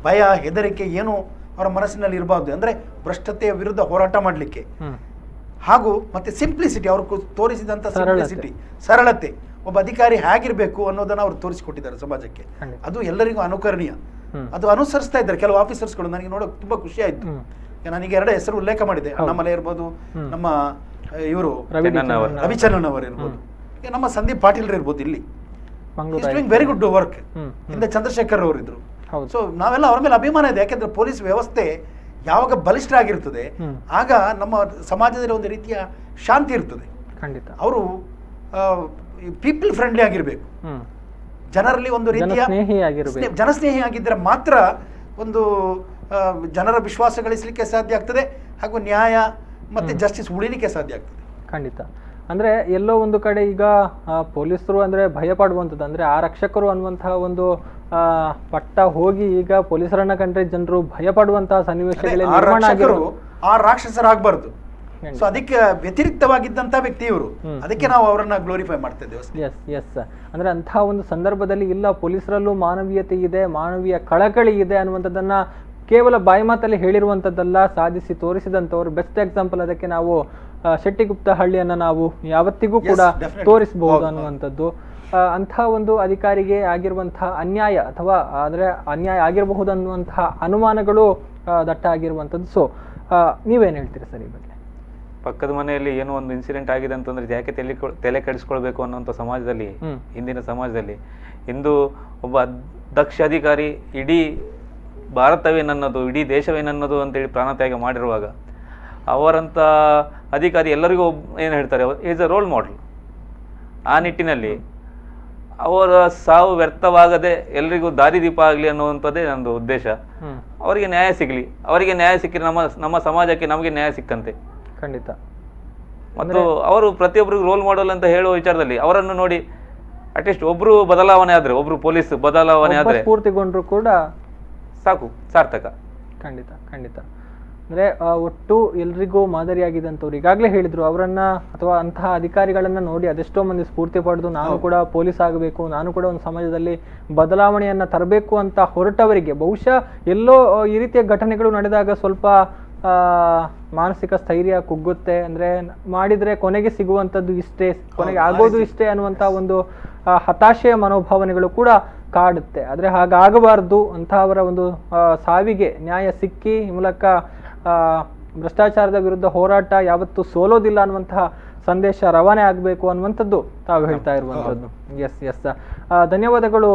ಭಯ, ಹೆದರಿಕೆ ಏನು ಅವರ ಮನಸ್ಸಿನಲ್ಲಿ ಇರಬಾರ್ದು. ಅಂದರೆ ಭ್ರಷ್ಟತೆಯ ವಿರುದ್ಧ ಹೋರಾಟ ಮಾಡಲಿಕ್ಕೆ, ಹಾಗೂ ಮತ್ತೆ ಸಿಂಪ್ಲಿಸಿಟಿ, ಅವರು ತೋರಿಸಿದಂಥ ಸಿಂಪ್ಲಿಸಿಟಿ, ಸರಳತೆ, ಒಬ್ಬ ಅಧಿಕಾರಿ ಹೇಗಿರಬೇಕು ಅನ್ನೋದನ್ನು ಅವರು ತೋರಿಸಿಕೊಟ್ಟಿದ್ದಾರೆ ಸಮಾಜಕ್ಕೆ. ಅದು ಎಲ್ಲರಿಗೂ ಅನುಕರಣೀಯ. ಅದು ಅನುಸರಿಸ್ತಾ ಇದ್ದಾರೆ ಕೆಲವು ಆಫೀಸರ್ಸ್ಗಳು. ನನಗೆ ನೋಡೋಕೆ ತುಂಬಾ ಖುಷಿ ಆಯ್ತು. ನನಗೆ 2 ಹೆಸರು ಉಲ್ಲೇಖ ಮಾಡಿದೆ, ಅಣ್ಣಾಮಲೈ ಇರ್ಬೋದು, ನಮ್ಮ ಇವರು ರವಿಚಂದ್ರನ್ ಅವರು ಇರ್ಬೋದು, ನಮ್ಮ ಸಂದೀಪ್ ಪಾಟೀಲ್ ಇರ್ಬೋದು. ಇಲ್ಲಿ ಡೂಯಿಂಗ್ ವೆರಿ ಗುಡ್ ವರ್ಕ್. ಹಿಂದೆ ಚಂದ್ರಶೇಖರ್ ಅವರು ಇದ್ರು. ಸೊ ನಾವೆಲ್ಲ ಅವ್ರ ಮೇಲೆ ಅಭಿಮಾನ ಇದೆ. ಯಾಕೆಂದ್ರೆ ಪೊಲೀಸ್ ವ್ಯವಸ್ಥೆ ಯಾವಾಗ ಬಲಿಷ್ಠ ಆಗಿರ್ತದೆ ಆಗ ನಮ್ಮ ಸಮಾಜದಲ್ಲಿ ಒಂದು ರೀತಿಯ ಶಾಂತಿ ಇರ್ತದೆ. ಖಂಡಿತ ಅವರು ಪೀಪಲ್ ಫ್ರೆಂಡ್ಲಿ ಆಗಿರ್ಬೇಕು, ಜನರಲ್ಲಿ ಒಂದು ರೀತಿಯ ಜನಸ್ನೇಹಿ ಆಗಿದ್ದರೆ ಮಾತ್ರ ಒಂದು ಜನರ ವಿಶ್ವಾಸ ಗಳಿಸಲಿಕ್ಕೆ ಸಾಧ್ಯ ಆಗ್ತದೆ, ಹಾಗೂ ನ್ಯಾಯ ಮತ್ತೆ ಜಸ್ಟಿಸ್ ಉಳಿಲಿಕ್ಕೆ ಸಾಧ್ಯ ಆಗ್ತದೆ. ಖಂಡಿತ. ಅಂದ್ರೆ ಎಲ್ಲೋ ಒಂದು ಕಡೆ ಈಗ ಪೊಲೀಸರು ಅಂದ್ರೆ ಭಯ ಪಡುವಂಥದ್ದು, ಅಂದ್ರೆ ಆರಕ್ಷಕರು ಅನ್ನುವಂತಹ ಒಂದು ಪಟ್ಟ ಹೋಗಿ ಈಗ ಪೊಲೀಸರನ್ನ ಕಂಡ್ರೆ ಜನರು ಭಯ ಪಡುವಂತಹ ಸನ್ನಿವೇಶಗಳಲ್ಲಿ ನಿರ್ಮಾಣ ಆಗಿರೋದು. ಆ ರಾಕ್ಷಸರಾಗಬಾರ್ದು. ಸೊ ಅದಕ್ಕೆ ವ್ಯತಿರಿಕ್ತವಾಗಿದ್ದಂತ ವ್ಯಕ್ತಿ ಇವರು, ಅದಕ್ಕೆ ನಾವು ಅವರನ್ನ ಗ್ಲೋರಿಫೈ ಮಾಡ್ತಾ ಇದ್ದೇವೆ. ಎಸ್ ಅಂದ್ರೆ ಅಂತಹ ಒಂದು ಸಂದರ್ಭದಲ್ಲಿ ಇಲ್ಲ, ಪೊಲೀಸರಲ್ಲೂ ಮಾನವೀಯತೆ ಇದೆ, ಮಾನವೀಯ ಕಳಕಳಿ ಇದೆ ಅನ್ನುವಂಥದ್ದನ್ನ ಕೇವಲ ಬಾಯಿ ಮಾತಲ್ಲಿ ಹೇಳಿರುವಂಥದ್ದಲ್ಲ, ಸಾಧಿಸಿ ತೋರಿಸಿದಂಥವ್ರು. ಬೆಸ್ಟ್ ಎಕ್ಸಾಂಪಲ್ ಅದಕ್ಕೆ ನಾವು ಶೆಟ್ಟಿಗುಪ್ತ ಹಳ್ಳಿಯನ್ನ ನಾವು ಯಾವತ್ತಿಗೂ ಕೂಡ ತೋರಿಸಬಹುದು ಅನ್ನುವಂಥದ್ದು. ಅಂಥ ಒಂದು ಅಧಿಕಾರಿಗೆ ಆಗಿರುವಂತಹ ಅನ್ಯಾಯ ಅಥವಾ ಅಂದ್ರೆ ಅನ್ಯಾಯ ಆಗಿರಬಹುದು ಅನ್ನುವಂತಹ ಅನುಮಾನಗಳು ದಟ್ಟ ಆಗಿರುವಂಥದ್ದು. ಸೊ ನೀವೇನು ಹೇಳ್ತೀರಿ ಸರ್ ಈ ಬಗ್ಗೆ? ಪಕ್ಕದ ಮನೆಯಲ್ಲಿ ಏನೋ ಒಂದು ಇನ್ಸಿಡೆಂಟ್ ಆಗಿದೆ ಅಂತಂದ್ರೆ ಯಾಕೆ ತಲೆ ಕೆಡಿಸ್ಕೊಳ್ಬೇಕು ಅನ್ನೋಂಥ ಸಮಾಜದಲ್ಲಿ, ಇಂದಿನ ಸಮಾಜದಲ್ಲಿ ಇಂದು ಒಬ್ಬ ದಕ್ಷ ಅಧಿಕಾರಿ ಇಡೀ ಭಾರತವೇ ನನ್ನದು, ಇಡೀ ದೇಶವೇ ನನ್ನದು ಅಂತೇಳಿ ಪ್ರಾಣತ್ಯಾಗ ಮಾಡಿರುವಾಗ ಅವರಂಥ ಅಧಿಕಾರಿ ಎಲ್ಲರಿಗೂ ಏನು ಹೇಳ್ತಾರೆ, ಈಸ್ ಅ ರೋಲ್ ಮಾಡೆಲ್. ಆ ನಿಟ್ಟಿನಲ್ಲಿ ಅವರ ಸಾವು ವ್ಯರ್ಥವಾಗದೆ ಎಲ್ರಿಗೂ ದಾರಿದೀಪ ಆಗಲಿ ಅನ್ನುವಂಥದ್ದೇ ನಂದು ಉದ್ದೇಶ. ಅವರಿಗೆ ನ್ಯಾಯ ಸಿಗಲಿ, ಅವರಿಗೆ ನ್ಯಾಯ ಸಿಕ್ಕರೆ ನಮ್ಮ ಸಮಾಜಕ್ಕೆ ನಮಗೆ ನ್ಯಾಯ ಸಿಕ್ಕಂತೆ. ಖಂಡಿತ. ಮತ್ತು ಅವರು ಪ್ರತಿಯೊಬ್ಬರಿಗೂ ರೋಲ್ ಮಾಡೆಲ್ ಅಂತ ಹೇಳುವ ವಿಚಾರದಲ್ಲಿ ಅವರನ್ನು ನೋಡಿ ಅಟ್ಲೀಸ್ಟ್ ಒಬ್ರು ಬದಲಾವಣೆ ಆದ್ರೆ, ಒಬ್ರು ಪೊಲೀಸ್ ಬದಲಾವಣೆ ಆದ್ರೆ ಸ್ಫೂರ್ತಿಗೊಂಡ್ರು ಕೂಡ ಸಾಕು, ಸಾರ್ಥಕ. ಖಂಡಿತ ಖಂಡಿತ. ಅಂದ್ರೆ ಒಟ್ಟು ಎಲ್ರಿಗೂ ಮಾದರಿಯಾಗಿದ್ದಂಥವ್ರು ಈಗಾಗಲೇ ಹೇಳಿದ್ರು, ಅವರನ್ನ ಅಥವಾ ಅಂತಹ ಅಧಿಕಾರಿಗಳನ್ನ ನೋಡಿ ಅದೆಷ್ಟೋ ಮಂದಿ ಸ್ಫೂರ್ತಿ ಪಡೆದು ನಾನು ಕೂಡ ಪೊಲೀಸ್ ಆಗಬೇಕು, ನಾನು ಕೂಡ ಒಂದು ಸಮಾಜದಲ್ಲಿ ಬದಲಾವಣೆಯನ್ನ ತರಬೇಕು ಅಂತ ಹೊರಟವರಿಗೆ ಬಹುಶಃ ಎಲ್ಲೋ ಈ ರೀತಿಯ ಘಟನೆಗಳು ನಡೆದಾಗ ಸ್ವಲ್ಪ ಮಾನಸಿಕ ಸ್ಥೈರ್ಯ ಕುಗ್ಗುತ್ತೆ. ಅಂದ್ರೆ ಮಾಡಿದ್ರೆ ಕೊನೆಗೆ ಸಿಗುವಂಥದ್ದು ಇಷ್ಟೇ, ಕೊನೆಗೆ ಆಗೋದು ಇಷ್ಟೇ ಅನ್ನುವಂಥ ಒಂದು ಹತಾಶೆಯ ಮನೋಭಾವನೆಗಳು ಕೂಡ ಕಾಡುತ್ತೆ. ಆದರೆ ಹಾಗಾಗಬಾರ್ದು. ಅಂತಹವರ ಒಂದು ಸಾವಿಗೆ ನ್ಯಾಯ ಸಿಕ್ಕಿ ಈ ಮೂಲಕ ಭ್ರಷ್ಟಾಚಾರದ ವಿರುದ್ಧ ಹೋರಾಟ ಯಾವತ್ತೂ ಸೋಲೋದಿಲ್ಲ ಅನ್ನುವಂತಹ ಸಂದೇಶ ರವಾನೆ ಆಗಬೇಕು ಅನ್ನುವಂಥದ್ದು ತಾವು ಹೇಳ್ತಾ ಇರುವಂಥದ್ದು. ಎಸ್ ಧನ್ಯವಾದಗಳು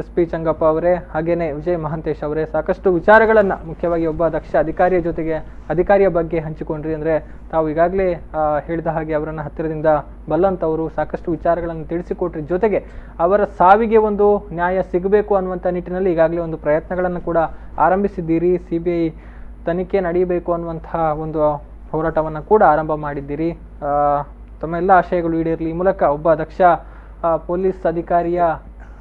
SP ಚಂಗಪ್ಪ ಅವರೇ, ಹಾಗೇನೆ ವಿಜಯ್ ಮಹಾಂತೇಶ್ ಅವರೇ. ಸಾಕಷ್ಟು ವಿಚಾರಗಳನ್ನ ಮುಖ್ಯವಾಗಿ ಒಬ್ಬ ದಕ್ಷ ಅಧಿಕಾರಿಯ ಬಗ್ಗೆ ಹಂಚಿಕೊಂಡ್ರಿ. ಅಂದ್ರೆ ತಾವು ಈಗಾಗಲೇ ಹೇಳಿದ ಹಾಗೆ ಅವರನ್ನ ಹತ್ತಿರದಿಂದ ಬಲ್ಲಂತವರು, ಸಾಕಷ್ಟು ವಿಚಾರಗಳನ್ನು ತಿಳಿಸಿಕೊಟ್ರಿ. ಜೊತೆಗೆ ಅವರ ಸಾವಿಗೆ ಒಂದು ನ್ಯಾಯ ಸಿಗಬೇಕು ಅನ್ನುವಂಥ ನಿಟ್ಟಿನಲ್ಲಿ ಈಗಾಗಲೇ ಒಂದು ಪ್ರಯತ್ನಗಳನ್ನು ಕೂಡ ಆರಂಭಿಸಿದ್ದೀರಿ. CBI ತನಿಖೆ ನಡೆಯಬೇಕು ಅನ್ನುವಂತಹ ಒಂದು ಹೋರಾಟವನ್ನು ಕೂಡ ಆರಂಭ ಮಾಡಿದ್ದೀರಿ. ತಮ್ಮ ಎಲ್ಲ ಆಶಯಗಳು ಈಡೇರಲಿ. ಈ ಮೂಲಕ ಒಬ್ಬ ದಕ್ಷ ಪೊಲೀಸ್ ಅಧಿಕಾರಿಯ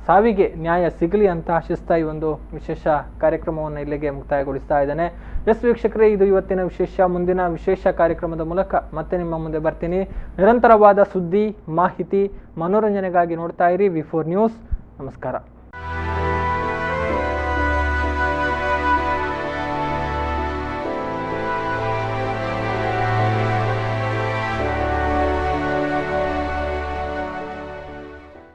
ಸಾವಿಗೆ ನ್ಯಾಯ ಸಿಗಲಿ ಅಂತ ಆಶಿಸ್ತಾ ಈ ಒಂದು ವಿಶೇಷ ಕಾರ್ಯಕ್ರಮವನ್ನು ಇಲ್ಲಿಗೆ ಮುಕ್ತಾಯಗೊಳಿಸ್ತಾ ಇದ್ದೇನೆ. ವೀಕ್ಷಕರೇ, ಇದು ಇವತ್ತಿನ ವಿಶೇಷ. ಮುಂದಿನ ವಿಶೇಷ ಕಾರ್ಯಕ್ರಮದ ಮೂಲಕ ಮತ್ತೆ ನಿಮ್ಮ ಮುಂದೆ ಬರ್ತೀನಿ. ನಿರಂತರವಾದ ಸುದ್ದಿ, ಮಾಹಿತಿ, ಮನೋರಂಜನೆಗಾಗಿ ನೋಡ್ತಾ ಇರಿ V4 ನ್ಯೂಸ್. ನಮಸ್ಕಾರ.